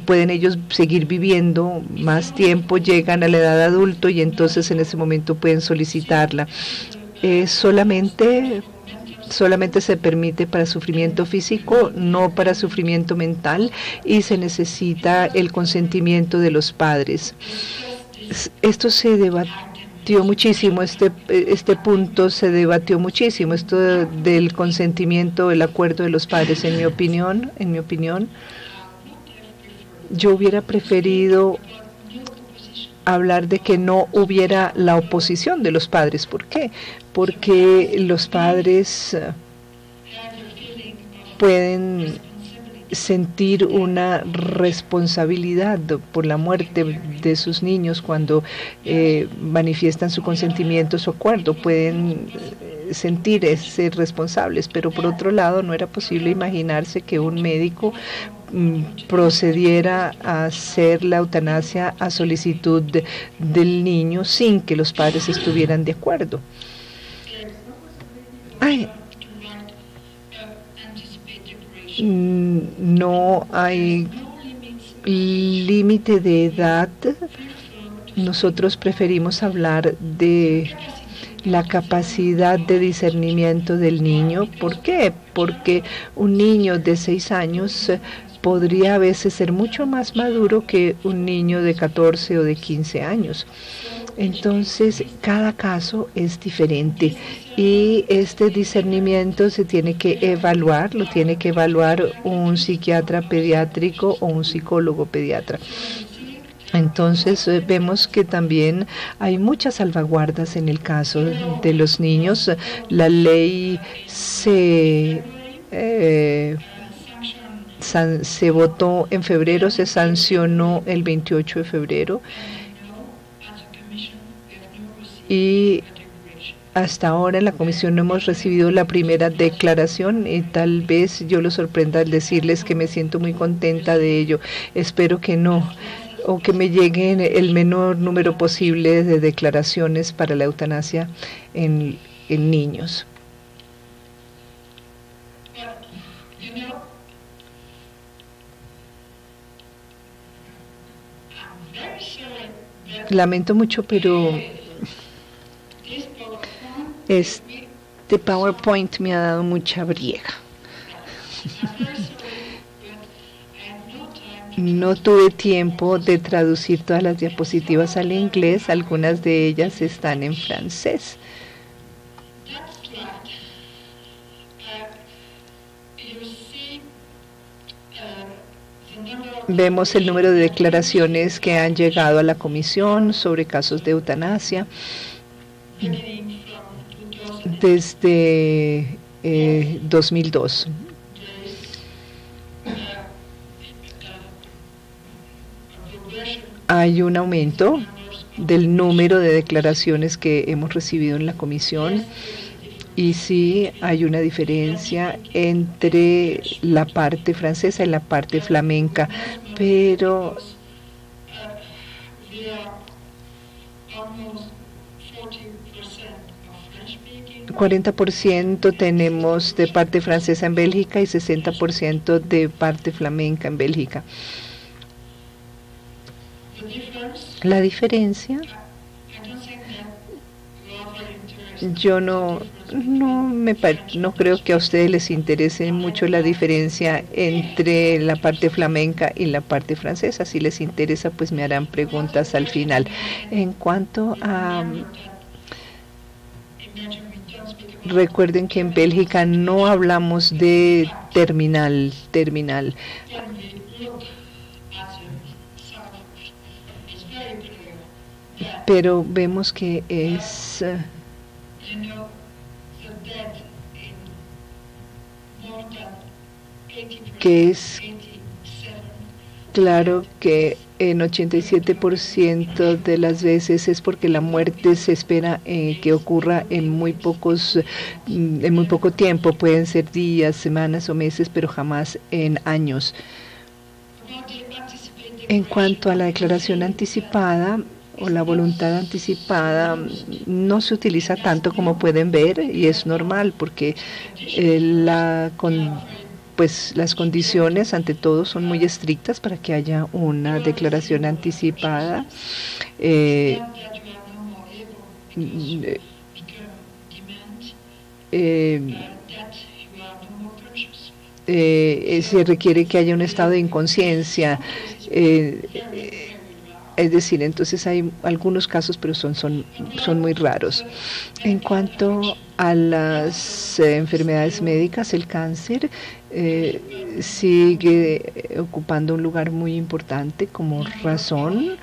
pueden ellos seguir viviendo más tiempo, llegan a la edad adulta y entonces en ese momento pueden solicitarla. Solamente se permite para sufrimiento físico, no para sufrimiento mental, y se necesita el consentimiento de los padres. Esto se debatió muchísimo, este punto se debatió muchísimo, esto del consentimiento, el acuerdo de los padres. En mi opinión, yo hubiera preferido hablar de que no hubiera la oposición de los padres. ¿Por qué? Porque los padres pueden sentir una responsabilidad por la muerte de sus niños cuando manifiestan su consentimiento, su acuerdo, pueden ser responsables, pero por otro lado no era posible imaginarse que un médico procediera a hacer la eutanasia a solicitud del niño sin que los padres estuvieran de acuerdo. No hay límite de edad. Nosotros preferimos hablar de la capacidad de discernimiento del niño. ¿Por qué? Porque un niño de 6 años podría a veces ser mucho más maduro que un niño de 14 o de 15 años. Entonces, cada caso es diferente y este discernimiento se tiene que evaluar, lo tiene que evaluar un psiquiatra pediátrico o un psicólogo pediatra. Entonces vemos que también hay muchas salvaguardas en el caso de los niños. La ley se votó en febrero, se sancionó el 28 de febrero y hasta ahora en la comisión no hemos recibido la primera declaración y tal vez yo los sorprenda al decirles que me siento muy contenta de ello. Espero que no, o que me lleguen el menor número posible de declaraciones para la eutanasia en niños. Lamento mucho, pero este PowerPoint me ha dado mucha briega. No tuve tiempo de traducir todas las diapositivas al inglés, algunas de ellas están en francés. Vemos el número de declaraciones que han llegado a la Comisión sobre casos de eutanasia desde 2002. Hay un aumento del número de declaraciones que hemos recibido en la Comisión y sí hay una diferencia entre la parte francesa y la parte flamenca, pero 40% tenemos de parte francesa en Bélgica y 60% de parte flamenca en Bélgica. La diferencia, yo no creo que a ustedes les interese mucho la diferencia entre la parte flamenca y la parte francesa. Si les interesa, pues me harán preguntas al final. En cuanto a... Recuerden que en Bélgica no hablamos de terminal. Pero vemos que es claro que en 87% de las veces es porque la muerte se espera que ocurra en muy poco tiempo. Pueden ser días, semanas o meses, pero jamás en años. En cuanto a la declaración anticipada o la voluntad anticipada, no se utiliza tanto como pueden ver y es normal porque las condiciones ante todo son muy estrictas para que haya una declaración anticipada. Se requiere que haya un estado de inconsciencia. Es decir, entonces hay algunos casos, pero son muy raros. En cuanto a las enfermedades médicas, el cáncer sigue ocupando un lugar muy importante como razón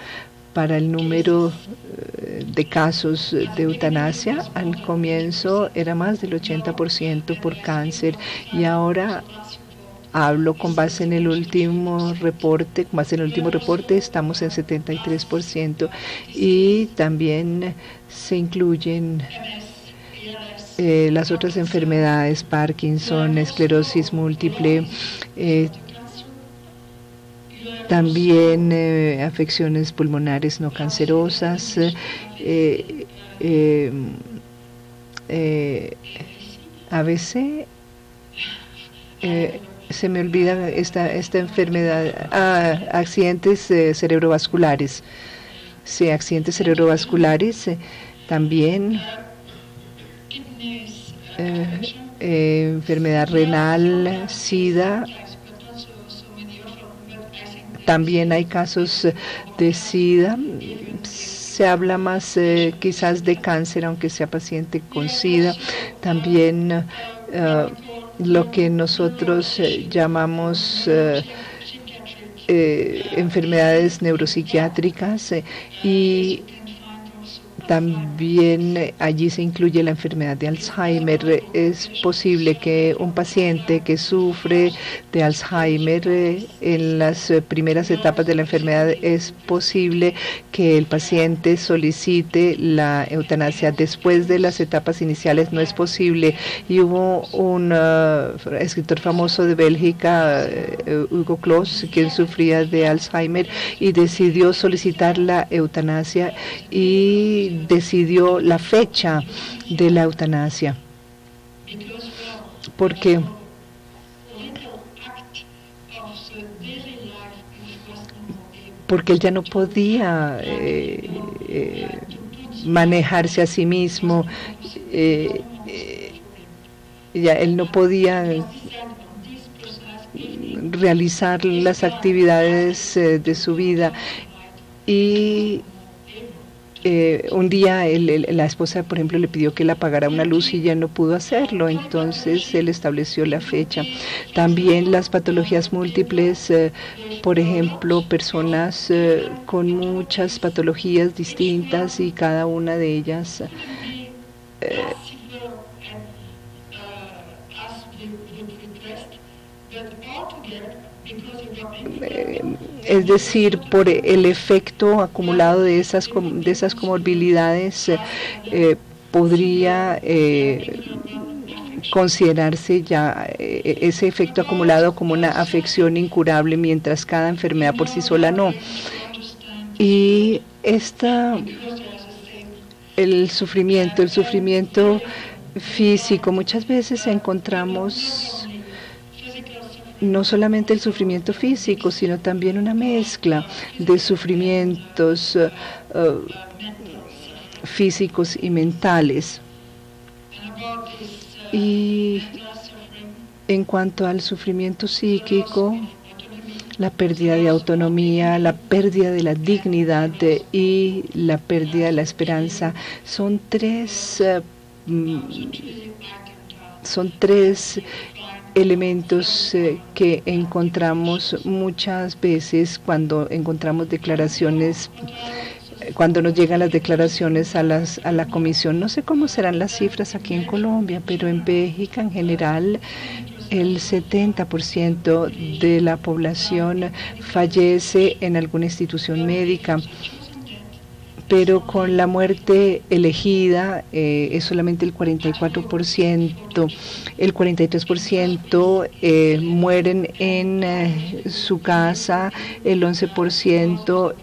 para el número de casos de eutanasia. Al comienzo era más del 80% por cáncer y ahora hablo con base en el último reporte, estamos en 73% y también se incluyen las otras enfermedades, Parkinson, esclerosis múltiple, también afecciones pulmonares no cancerosas, ABC, se me olvida esta enfermedad, accidentes cerebrovasculares. Sí, accidentes cerebrovasculares, también enfermedad renal, SIDA. También hay casos de SIDA. Se habla más quizás de cáncer, aunque sea paciente con SIDA. También lo que nosotros llamamos enfermedades neuropsiquiátricas y también allí se incluye la enfermedad de Alzheimer. Es posible que un paciente que sufre de Alzheimer en las primeras etapas de la enfermedad, es posible que el paciente solicite la eutanasia. Después de las etapas iniciales no es posible. Y hubo un escritor famoso de Bélgica, Hugo Claus, quien sufría de Alzheimer y decidió solicitar la eutanasia y decidió la fecha de la eutanasia, porque porque él ya no podía manejarse a sí mismo, ya él no podía realizar las actividades de su vida. Y un día la esposa, por ejemplo, le pidió que él apagara una luz y ya no pudo hacerlo, entonces él estableció la fecha. También las patologías múltiples, por ejemplo, personas con muchas patologías distintas y cada una de ellas es decir, por el efecto acumulado de esas comorbilidades, podría considerarse ya ese efecto acumulado como una afección incurable, mientras cada enfermedad por sí sola no. Y el sufrimiento físico, muchas veces encontramos no solamente el sufrimiento físico, sino también una mezcla de sufrimientos físicos y mentales. Y en cuanto al sufrimiento psíquico, la pérdida de autonomía, la pérdida de la dignidad y la pérdida de la esperanza son tres elementos que encontramos muchas veces cuando encontramos declaraciones, cuando nos llegan las declaraciones a la comisión. No sé cómo serán las cifras aquí en Colombia, pero en Bélgica en general el 70% de la población fallece en alguna institución médica, pero con la muerte elegida es solamente el 44%. El 43% mueren en su casa, el 11%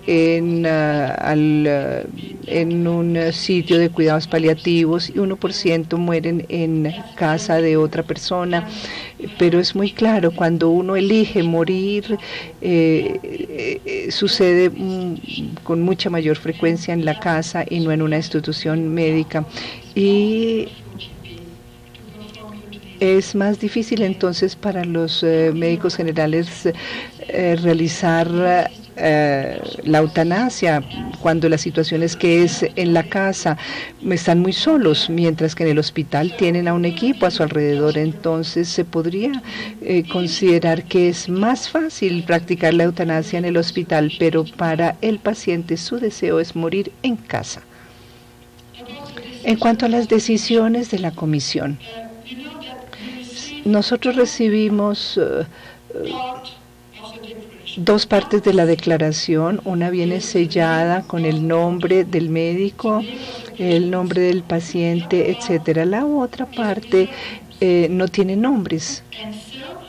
en un sitio de cuidados paliativos y 1% mueren en casa de otra persona. Pero es muy claro, cuando uno elige morir, sucede con mucha mayor frecuencia en la casa y no en una institución médica. Y es más difícil entonces para los médicos generales realizar la eutanasia cuando la situación es que es en la casa, están muy solos, mientras que en el hospital tienen a un equipo a su alrededor. Entonces se podría considerar que es más fácil practicar la eutanasia en el hospital, pero para el paciente su deseo es morir en casa. En cuanto a las decisiones de la comisión, nosotros recibimos dos partes de la declaración. Una viene sellada con el nombre del médico, el nombre del paciente, etcétera. La otra parte no tiene nombres.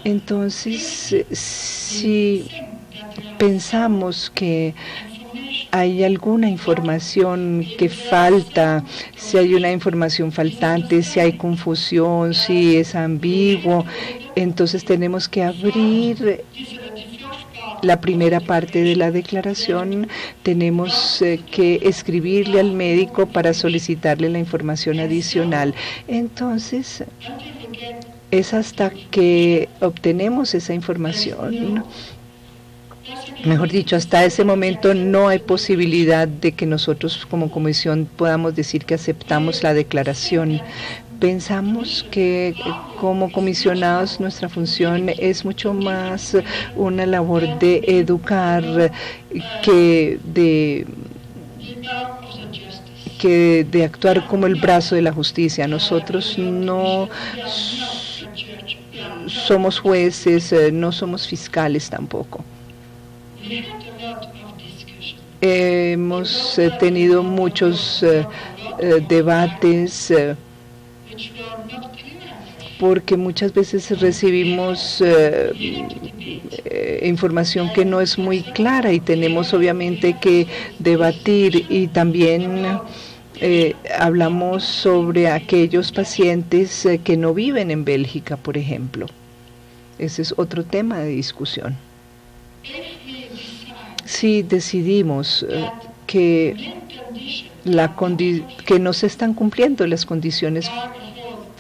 Entonces, si pensamos que hay alguna información que falta, si hay una información faltante, si hay confusión, si es ambiguo, entonces tenemos que abrir la primera parte de la declaración. Tenemos que escribirle al médico para solicitarle la información adicional. Entonces, es hasta que obtenemos esa información, mejor dicho, hasta ese momento no hay posibilidad de que nosotros como comisión podamos decir que aceptamos la declaración. Pensamos que como comisionados nuestra función es mucho más una labor de educar que de actuar como el brazo de la justicia. Nosotros no somos jueces, no somos fiscales tampoco. Hemos tenido muchos debates porque muchas veces recibimos información que no es muy clara y tenemos obviamente que debatir, y también hablamos sobre aquellos pacientes que no viven en Bélgica, por ejemplo. Ese es otro tema de discusión. Si decidimos que no se están cumpliendo las condiciones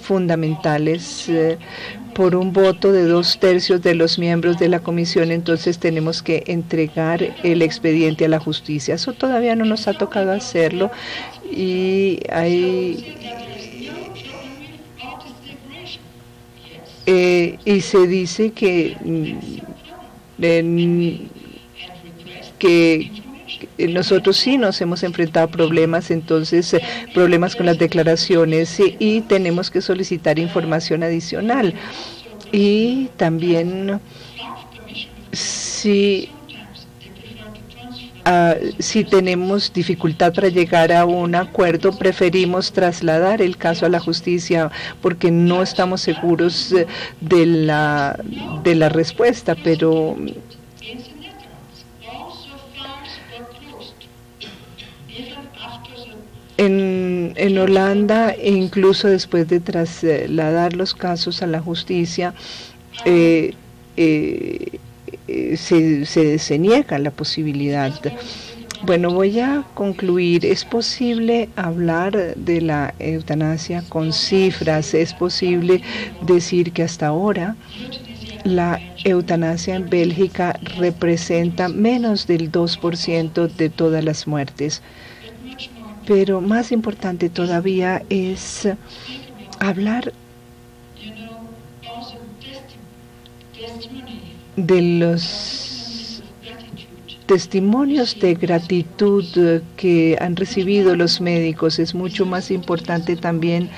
fundamentales por un voto de 2/3 de los miembros de la comisión, entonces tenemos que entregar el expediente a la justicia. Eso todavía no nos ha tocado hacerlo y y se dice que nosotros sí nos hemos enfrentado a problemas, entonces problemas con las declaraciones y tenemos que solicitar información adicional. Y también si tenemos dificultad para llegar a un acuerdo, preferimos trasladar el caso a la justicia porque no estamos seguros de la respuesta, pero en Holanda, incluso después de trasladar los casos a la justicia, se niega la posibilidad. Bueno, voy a concluir. Es posible hablar de la eutanasia con cifras. Es posible decir que hasta ahora la eutanasia en Bélgica representa menos del 2% de todas las muertes. Pero más importante todavía es hablar de los testimonios de gratitud que han recibido los médicos. Es mucho más importante también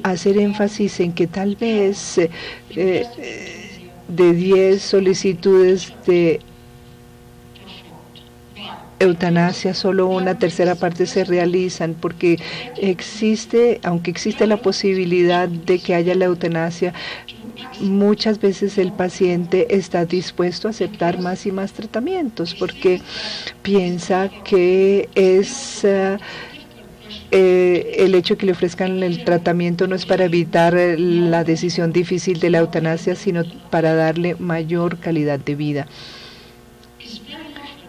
hacer énfasis en que tal vez de 10 solicitudes de eutanasia, solo una tercera parte se realizan, porque aunque existe la posibilidad de que haya la eutanasia, muchas veces el paciente está dispuesto a aceptar más y más tratamientos, porque piensa que es el hecho de que le ofrezcan el tratamiento no es para evitar la decisión difícil de la eutanasia, sino para darle mayor calidad de vida.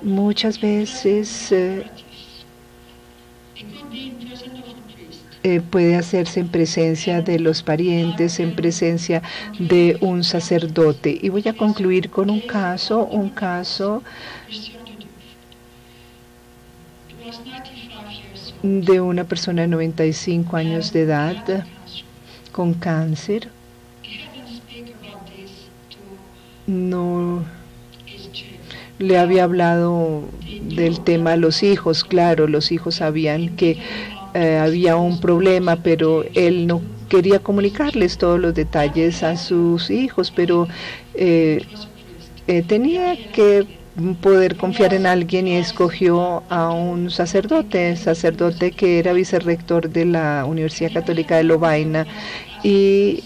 Muchas veces puede hacerse en presencia de los parientes, en presencia de un sacerdote. Y voy a concluir con un caso de una persona de 95 años de edad con cáncer. No le había hablado del tema a los hijos. Claro, los hijos sabían que había un problema, pero él no quería comunicarles todos los detalles a sus hijos, pero tenía que poder confiar en alguien y escogió a un sacerdote que era vicerrector de la Universidad Católica de Lovaina y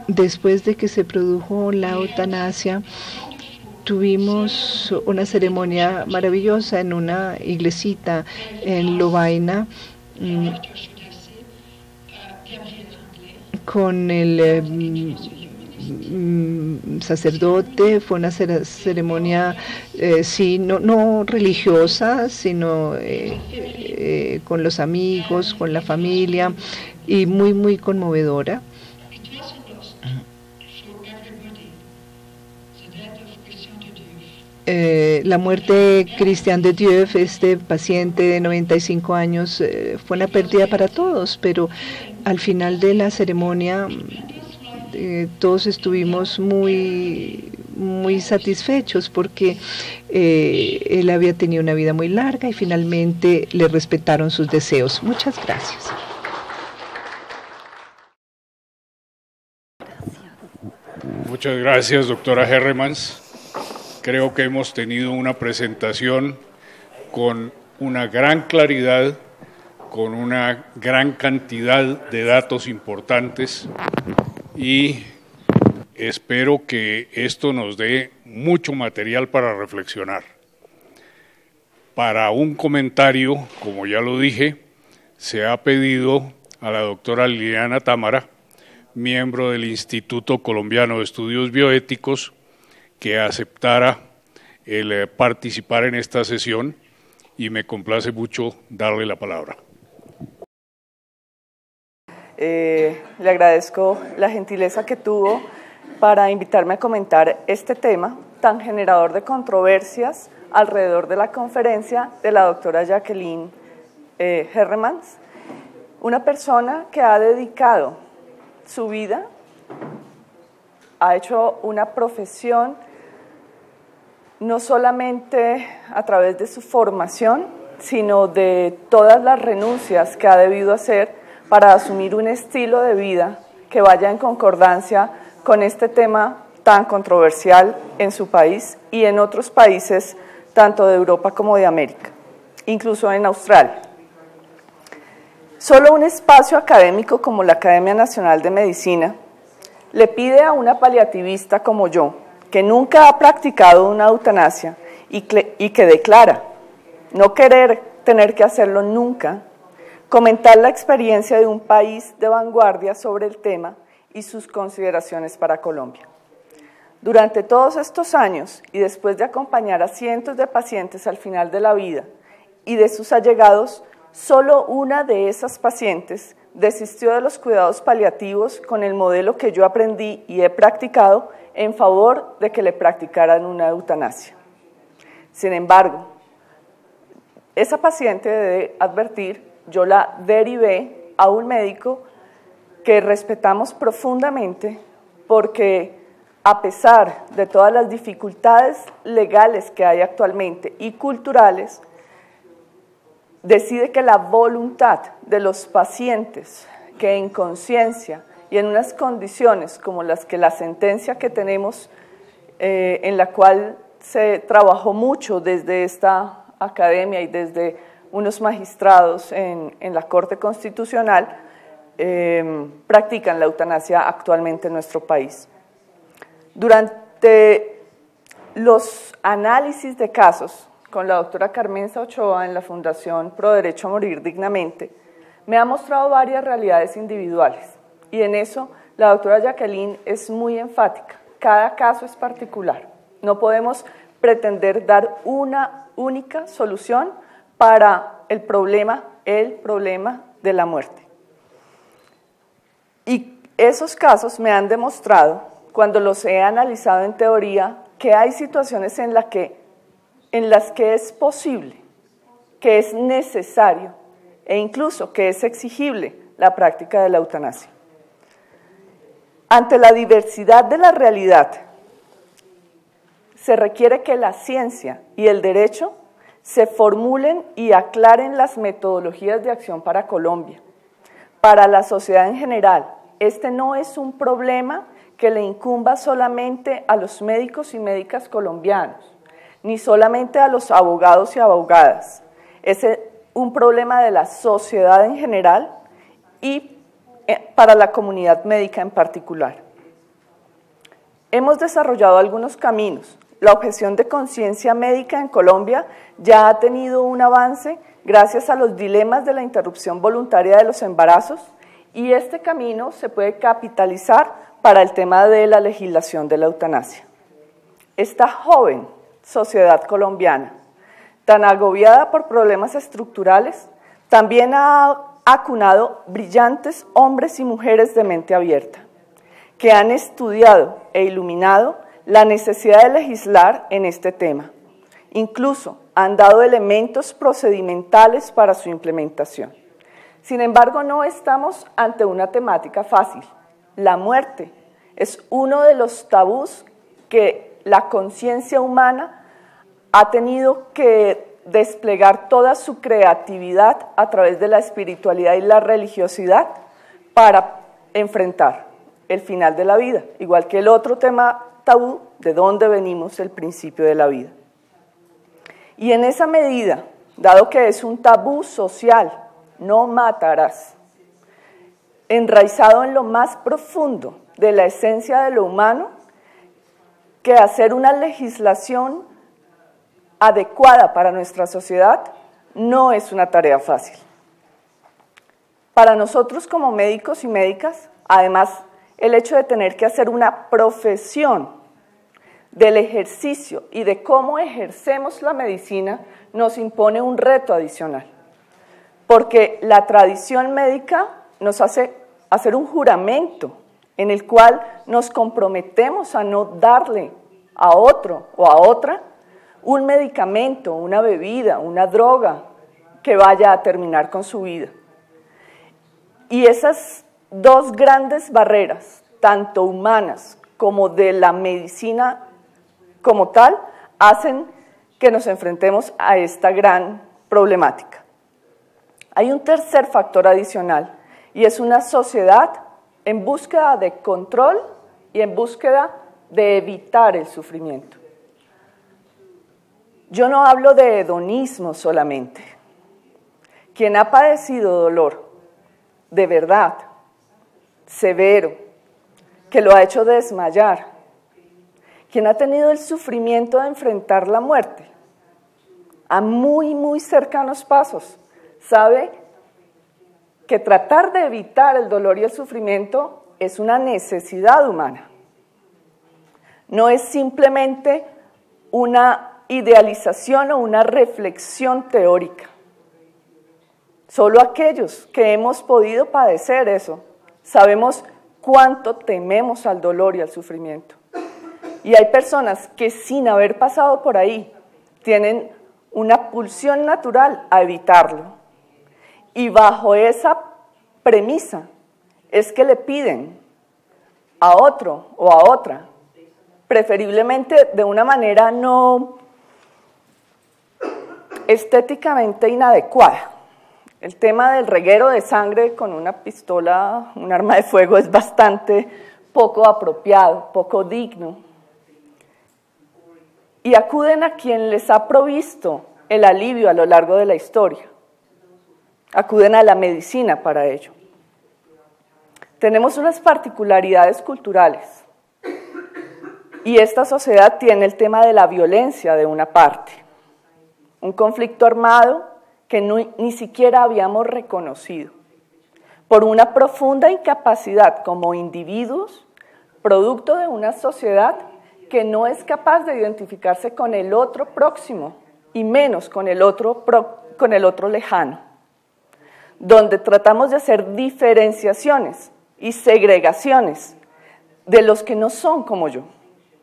después de que se produjo la eutanasia, tuvimos una ceremonia maravillosa en una iglesita en Lovaina con el sacerdote. Fue una ceremonia no religiosa, sino con los amigos, con la familia, y muy, muy conmovedora. La muerte de Christian de Dieu, este paciente de 95 años, fue una pérdida para todos, pero al final de la ceremonia todos estuvimos muy, muy satisfechos porque él había tenido una vida muy larga y finalmente le respetaron sus deseos. Muchas gracias. Muchas gracias, doctora Herremans. Creo que hemos tenido una presentación con una gran claridad, con una gran cantidad de datos importantes y espero que esto nos dé mucho material para reflexionar. Para un comentario, como ya lo dije, se ha pedido a la doctora Liliana Támara, miembro del Instituto Colombiano de Estudios Bioéticos, que aceptara el participar en esta sesión y me complace mucho darle la palabra. Le agradezco la gentileza que tuvo para invitarme a comentar este tema tan generador de controversias alrededor de la conferencia de la doctora Jacqueline Herremans, una persona que ha dedicado su vida, ha hecho una profesión no solamente a través de su formación, sino de todas las renuncias que ha debido hacer para asumir un estilo de vida que vaya en concordancia con este tema tan controversial en su país y en otros países, tanto de Europa como de América, incluso en Australia. Solo un espacio académico como la Academia Nacional de Medicina le pide a una paliativista como yo, que nunca ha practicado una eutanasia y que declara no querer tener que hacerlo nunca, comentar la experiencia de un país de vanguardia sobre el tema y sus consideraciones para Colombia. Durante todos estos años y después de acompañar a cientos de pacientes al final de la vida y de sus allegados, solo una de esas pacientes desistió de los cuidados paliativos con el modelo que yo aprendí y he practicado en favor de que le practicaran una eutanasia. Sin embargo, esa paciente, debe advertir, yo la derivé a un médico que respetamos profundamente porque a pesar de todas las dificultades legales que hay actualmente y culturales, decide que la voluntad de los pacientes que en conciencia y en unas condiciones como las que la sentencia que tenemos, en la cual se trabajó mucho desde esta academia y desde unos magistrados en la Corte Constitucional, practican la eutanasia actualmente en nuestro país. Durante los análisis de casos con la doctora Carmenza Ochoa en la Fundación Pro Derecho a Morir Dignamente, me ha mostrado varias realidades individuales y en eso la doctora Jacqueline es muy enfática. Cada caso es particular. No podemos pretender dar una única solución para el problema de la muerte. Y esos casos me han demostrado, cuando los he analizado en teoría, que hay situaciones en las que es posible, que es necesario e incluso que es exigible la práctica de la eutanasia. Ante la diversidad de la realidad, se requiere que la ciencia y el derecho se formulen y aclaren las metodologías de acción para Colombia. Para la sociedad en general, este no es un problema que le incumba solamente a los médicos y médicas colombianos, ni solamente a los abogados y abogadas. Es un problema de la sociedad en general y para la comunidad médica en particular. Hemos desarrollado algunos caminos. La objeción de conciencia médica en Colombia ya ha tenido un avance gracias a los dilemas de la interrupción voluntaria de los embarazos y este camino se puede capitalizar para el tema de la legislación de la eutanasia. Esta joven sociedad colombiana, tan agobiada por problemas estructurales, también ha acunado brillantes hombres y mujeres de mente abierta, que han estudiado e iluminado la necesidad de legislar en este tema. Incluso han dado elementos procedimentales para su implementación. Sin embargo, no estamos ante una temática fácil. La muerte es uno de los tabús que la conciencia humana ha tenido que desplegar toda su creatividad a través de la espiritualidad y la religiosidad para enfrentar el final de la vida, igual que el otro tema tabú, de dónde venimos, el principio de la vida. Y en esa medida, dado que es un tabú social, no matarás, enraizado en lo más profundo de la esencia de lo humano, que hacer una legislación adecuada para nuestra sociedad no es una tarea fácil. Para nosotros como médicos y médicas, además, el hecho de tener que hacer una profesión del ejercicio y de cómo ejercemos la medicina nos impone un reto adicional, porque la tradición médica nos hace hacer un juramento en el cual nos comprometemos a no darle a otro o a otra un medicamento, una bebida, una droga que vaya a terminar con su vida. Y esas dos grandes barreras, tanto humanas como de la medicina como tal, hacen que nos enfrentemos a esta gran problemática. Hay un tercer factor adicional, y es una sociedad en búsqueda de control y en búsqueda de evitar el sufrimiento. Yo no hablo de hedonismo solamente. Quien ha padecido dolor de verdad, severo, que lo ha hecho desmayar, quien ha tenido el sufrimiento de enfrentar la muerte a muy, muy cercanos pasos, sabe que tratar de evitar el dolor y el sufrimiento es una necesidad humana. No es simplemente una idealización o una reflexión teórica. Solo aquellos que hemos podido padecer eso sabemos cuánto tememos al dolor y al sufrimiento. Y hay personas que sin haber pasado por ahí tienen una pulsión natural a evitarlo. Y bajo esa premisa es que le piden a otro o a otra, preferiblemente de una manera no estéticamente inadecuada. El tema del reguero de sangre con una pistola, un arma de fuego, es bastante poco apropiado, poco digno. Y acuden a quien les ha provisto el alivio a lo largo de la historia. Acuden a la medicina para ello. Tenemos unas particularidades culturales y esta sociedad tiene el tema de la violencia de una parte, un conflicto armado que ni siquiera habíamos reconocido, por una profunda incapacidad como individuos, producto de una sociedad que no es capaz de identificarse con el otro próximo y menos con el otro lejano, donde tratamos de hacer diferenciaciones y segregaciones de los que no son como yo,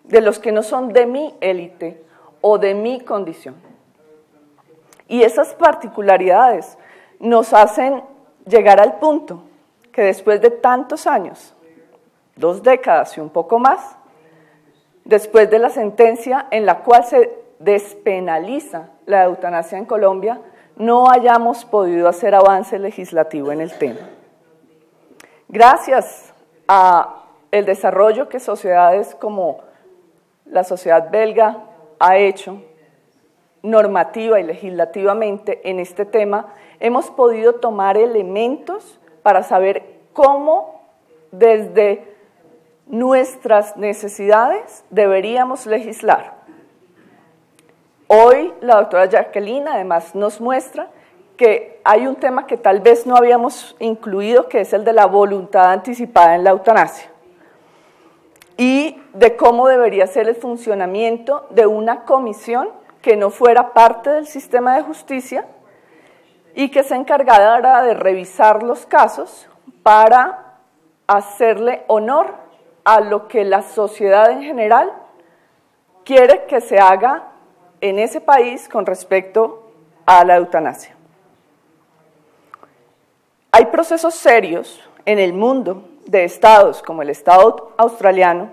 de los que no son de mi élite o de mi condición. Y esas particularidades nos hacen llegar al punto que después de tantos años, 2 décadas y un poco más, después de la sentencia en la cual se despenaliza la eutanasia en Colombia, no hayamos podido hacer avance legislativo en el tema. Gracias al desarrollo que sociedades como la sociedad belga ha hecho, normativa y legislativamente en este tema, hemos podido tomar elementos para saber cómo desde nuestras necesidades deberíamos legislar. Hoy la doctora Jacqueline además nos muestra que hay un tema que tal vez no habíamos incluido, que es el de la voluntad anticipada en la eutanasia, y de cómo debería ser el funcionamiento de una comisión que no fuera parte del sistema de justicia y que se encargara de revisar los casos para hacerle honor a lo que la sociedad en general quiere que se haga en ese país con respecto a la eutanasia. Hay procesos serios en el mundo de estados como el estado australiano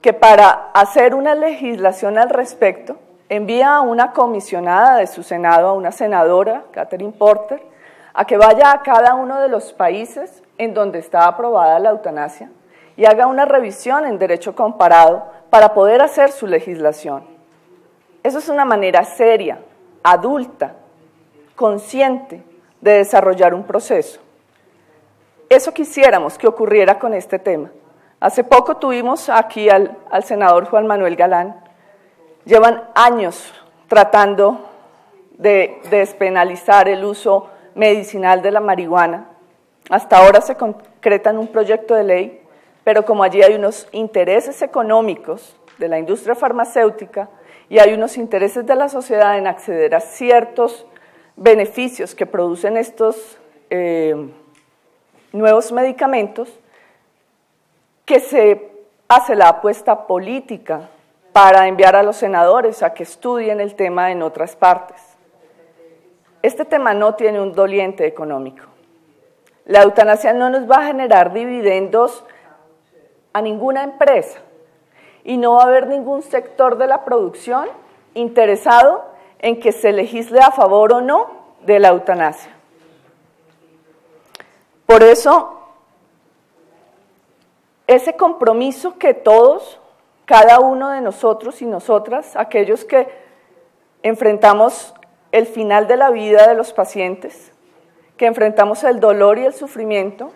que para hacer una legislación al respecto envía a una comisionada de su senado, a una senadora, Catherine Porter, a que vaya a cada uno de los países en donde está aprobada la eutanasia y haga una revisión en derecho comparado para poder hacer su legislación. Eso es una manera seria, adulta, consciente de desarrollar un proceso. Eso quisiéramos que ocurriera con este tema. Hace poco tuvimos aquí al senador Juan Manuel Galán. Llevan años tratando de despenalizar el uso medicinal de la marihuana Hasta ahora se concreta en un proyecto de ley, pero como allí hay unos intereses económicos de la industria farmacéutica y hay unos intereses de la sociedad en acceder a ciertos beneficios que producen estos nuevos medicamentos, que se hace la apuesta política para enviar a los senadores a que estudien el tema en otras partes. Este tema no tiene un doliente económico. La eutanasia no nos va a generar dividendos a ninguna empresa y no va a haber ningún sector de la producción interesado en que se legisle a favor o no de la eutanasia. Por eso, ese compromiso que todos, cada uno de nosotros y nosotras, aquellos que enfrentamos el final de la vida de los pacientes, que enfrentamos el dolor y el sufrimiento,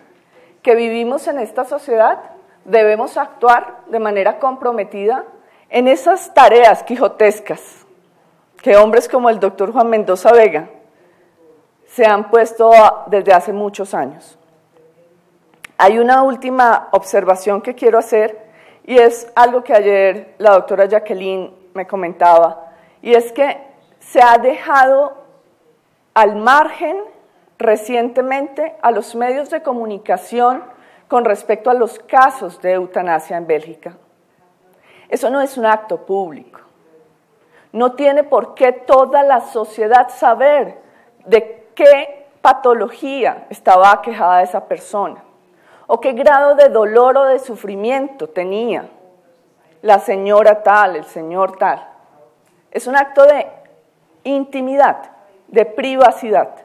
que vivimos en esta sociedad, debemos actuar de manera comprometida en esas tareas quijotescas que hombres como el doctor Juan Mendoza Vega se han puesto desde hace muchos años. Hay una última observación que quiero hacer y es algo que ayer la doctora Jacqueline me comentaba, y es que se ha dejado al margen recientemente a los medios de comunicación con respecto a los casos de eutanasia en Bélgica. Eso no es un acto público. No tiene por qué toda la sociedad saber de qué patología estaba aquejada esa persona o qué grado de dolor o de sufrimiento tenía la señora tal, el señor tal. Es un acto de intimidad, de privacidad,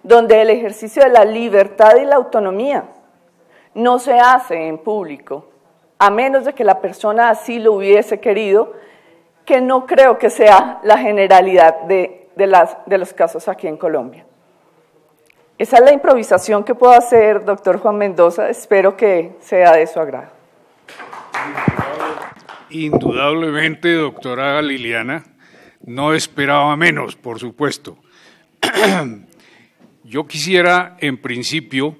donde el ejercicio de la libertad y la autonomía no se hace en público, a menos de que la persona así lo hubiese querido, que no creo que sea la generalidad de los casos aquí en Colombia. Esa es la improvisación que puedo hacer, doctor Juan Mendoza, espero que sea de su agrado. Indudablemente, doctora Liliana, no esperaba menos, por supuesto. Yo quisiera, en principio,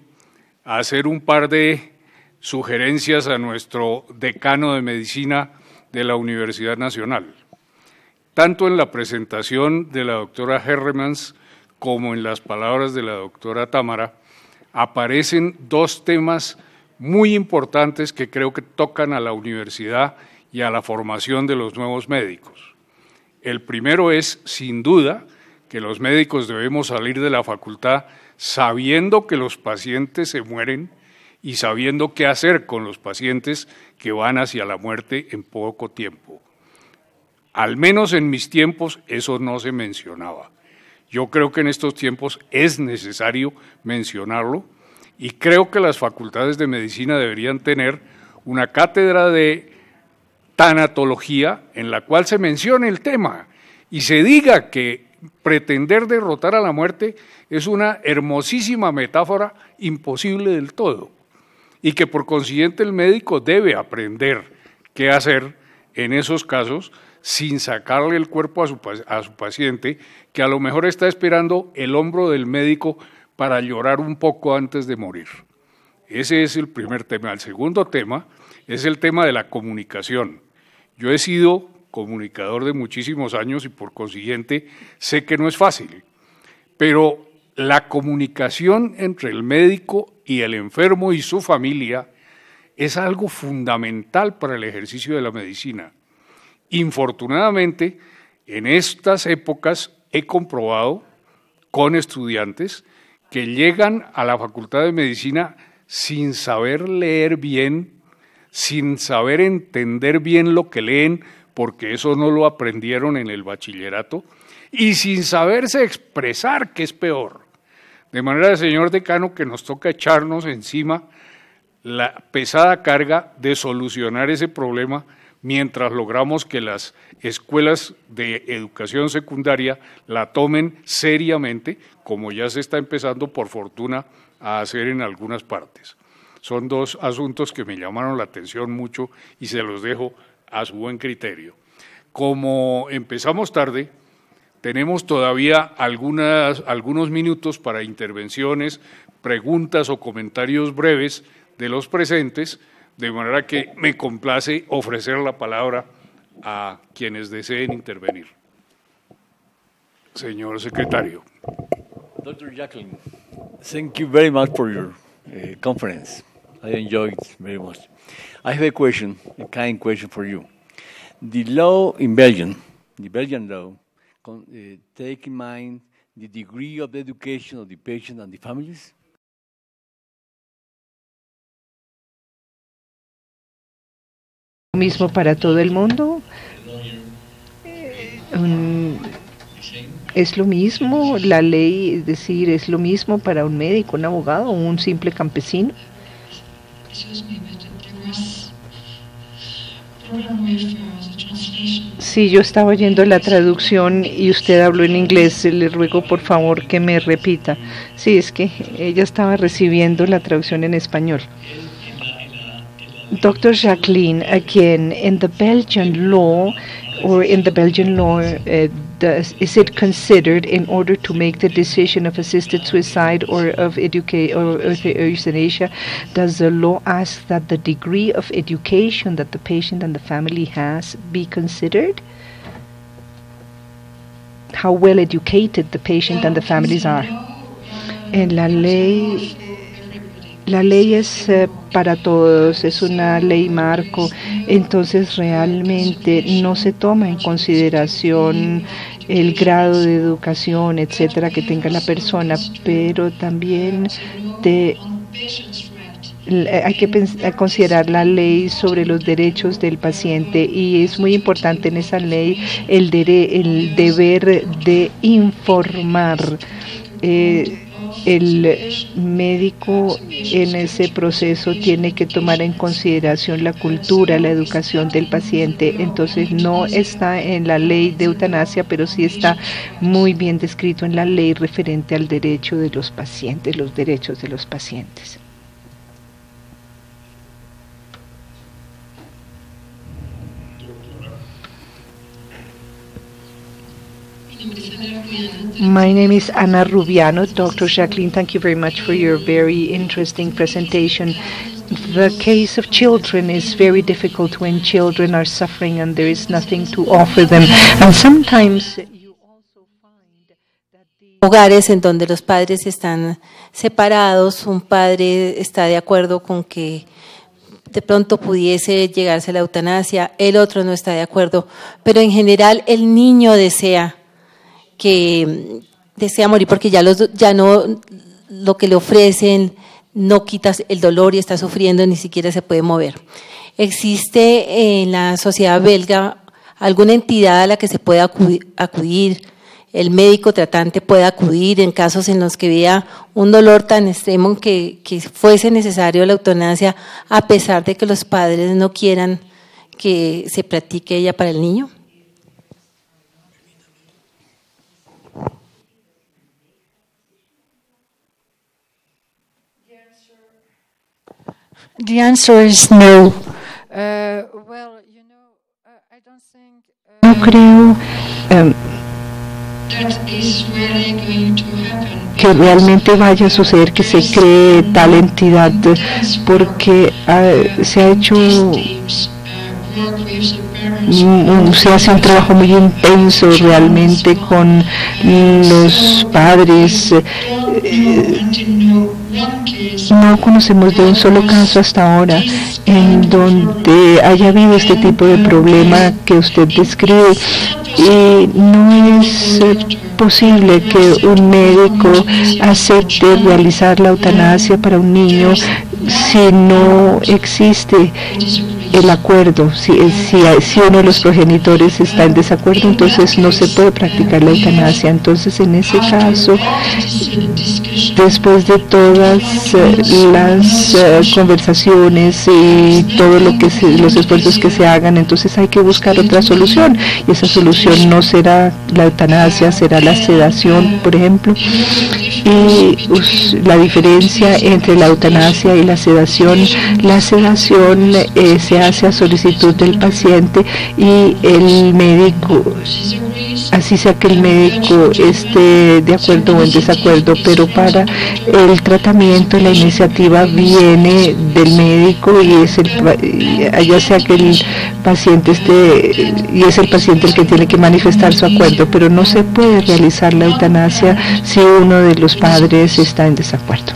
hacer un par de sugerencias a nuestro decano de Medicina de la Universidad Nacional. Tanto en la presentación de la doctora Herremans como en las palabras de la doctora Támara, aparecen dos temas muy importantes que creo que tocan a la universidad y a la formación de los nuevos médicos. El primero es, sin duda, que los médicos debemos salir de la facultad sabiendo que los pacientes se mueren y sabiendo qué hacer con los pacientes que van hacia la muerte en poco tiempo. Al menos en mis tiempos eso no se mencionaba. Yo creo que en estos tiempos es necesario mencionarlo y creo que las facultades de medicina deberían tener una cátedra de tanatología en la cual se mencione el tema y se diga que pretender derrotar a la muerte es una hermosísima metáfora imposible del todo y que por consiguiente el médico debe aprender qué hacer en esos casos sin sacarle el cuerpo a su paciente, que a lo mejor está esperando el hombro del médico para llorar un poco antes de morir. Ese es el primer tema. El segundo tema es el tema de la comunicación. Yo he sido comunicador de muchísimos años y por consiguiente sé que no es fácil, pero la comunicación entre el médico y el enfermo y su familia es algo fundamental para el ejercicio de la medicina. Infortunadamente, en estas épocas he comprobado con estudiantes que llegan a la Facultad de Medicina sin saber leer bien, sin saber entender bien lo que leen, porque eso no lo aprendieron en el bachillerato, y sin saberse expresar, que es peor. De manera, señor decano, que nos toca echarnos encima la pesada carga de solucionar ese problema mientras logramos que las escuelas de educación secundaria la tomen seriamente, como ya se está empezando, por fortuna, a hacer en algunas partes. Son dos asuntos que me llamaron la atención mucho y se los dejo a su buen criterio. Como empezamos tarde, Tenemos todavía algunos minutos para intervenciones, preguntas o comentarios breves de los presentes, de manera que me complace ofrecer la palabra a quienes deseen intervenir. Señor secretario. Dr. Jacqueline, thank you very much for your conference. I enjoyed it very much. I have a question, a kind question for you. The law in Belgium, the Belgian law, take in mind the degree of education of the patient and the families? ¿Lo mismo para todo el mundo? Es lo mismo la ley, es decir, es lo mismo para un médico, un abogado o un simple campesino. Sí, yo estaba oyendo la traducción y usted habló en inglés. Le ruego por favor que me repita. Sí, es que ella estaba recibiendo la traducción en español. Dr. Jacqueline, again, in the Belgian law, is it considered, in order to make the decision of assisted suicide or of euthanasia, does the law ask that the degree of education that the patient and the family has be considered? How well educated the patient and the families are? En la ley es para todos, es una ley marco, entonces realmente no se toma en consideración el grado de educación, etcétera, que tenga la persona, pero también hay que considerar la ley sobre los derechos del paciente, y es muy importante en esa ley el deber de informar. El médico en ese proceso tiene que tomar en consideración la cultura, la educación del paciente. Entonces no está en la ley de eutanasia, pero sí está muy bien descrito en la ley referente al derecho de los pacientes, los derechos de los pacientes. My name is Ana Rubiano. Dr. Jacqueline, thank you very much for your very interesting presentation. The case of children is very difficult when children are suffering and there is nothing to offer them. And sometimes you also find that hogares en donde los padres están separados, un padre está de acuerdo con que de pronto pudiese llegarse a la eutanasia, el otro no está de acuerdo, pero en general el niño desea morir porque ya no lo que le ofrecen no quita el dolor y está sufriendo, ni siquiera se puede mover. ¿Existe en la sociedad belga alguna entidad a la que se pueda acudir? El médico tratante puede acudir en casos en los que vea un dolor tan extremo que fuese necesario la eutanasia, a pesar de que los padres no quieran que se practique ella para el niño. The answer is no. Well, you know, I don't think. No creo que realmente vaya a suceder que se cree tal entidad, porque se hace un trabajo muy intenso realmente con los padres. No conocemos de un solo caso hasta ahora en donde haya habido este tipo de problema que usted describe, y no es posible que un médico acepte realizar la eutanasia para un niño si no existe el acuerdo. Si uno de los progenitores está en desacuerdo, entonces no se puede practicar la eutanasia. Entonces, en ese caso, después de todas las conversaciones y todo los esfuerzos que se hagan, entonces hay que buscar otra solución, y esa solución no será la eutanasia, será la sedación, por ejemplo. Y la diferencia entre la eutanasia y la sedación. La sedación se hace a solicitud del paciente y el médico, así sea que el médico esté de acuerdo o en desacuerdo, pero para el tratamiento la iniciativa viene del médico y es ya sea que el paciente esté, y es el paciente el que tiene que manifestar su acuerdo, pero no se puede realizar la eutanasia si uno de los padres está en desacuerdo.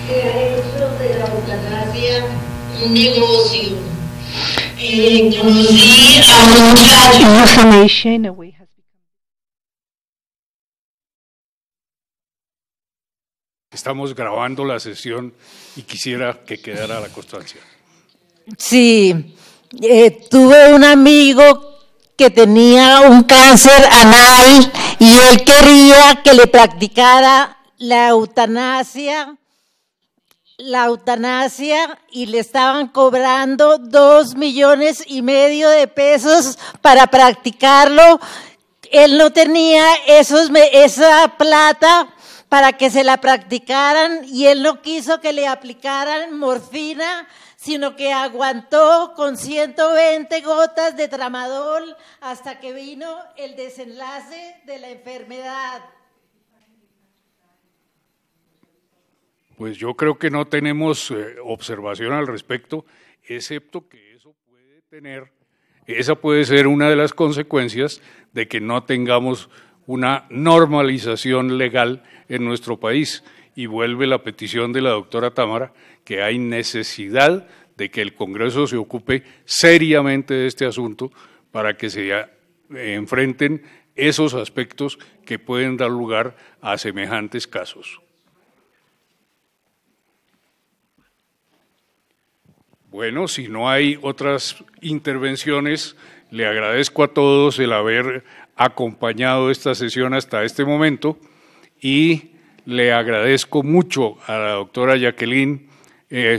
Eso de la eutanasia, un negocio. Conocí a un muchacho. Estamos grabando la sesión y quisiera que quedara la constancia. Sí, tuve un amigo que tenía un cáncer anal y él quería que le practicara la eutanasia y le estaban cobrando 2,5 millones de pesos para practicarlo. Él no tenía esa plata para que se la practicaran y él no quiso que le aplicaran morfina, sino que aguantó con 120 gotas de tramadol hasta que vino el desenlace de la enfermedad. Pues yo creo que no tenemos observación al respecto, excepto que esa puede ser una de las consecuencias de que no tengamos una normalización legal en nuestro país. Y vuelve la petición de la doctora Támara, que hay necesidad de que el Congreso se ocupe seriamente de este asunto para que se enfrenten esos aspectos que pueden dar lugar a semejantes casos. Bueno, si no hay otras intervenciones, le agradezco a todos el haber acompañado esta sesión hasta este momento y le agradezco mucho a la doctora Jacqueline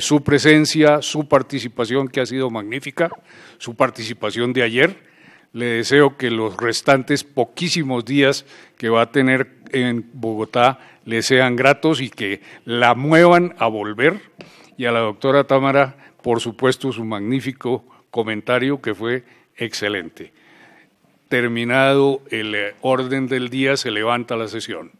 su presencia, su participación que ha sido magnífica, su participación de ayer. Le deseo que los restantes poquísimos días que va a tener en Bogotá le sean gratos y que la muevan a volver. Y a la doctora Támara, por supuesto, su magnífico comentario que fue excelente. Terminado el orden del día, se levanta la sesión.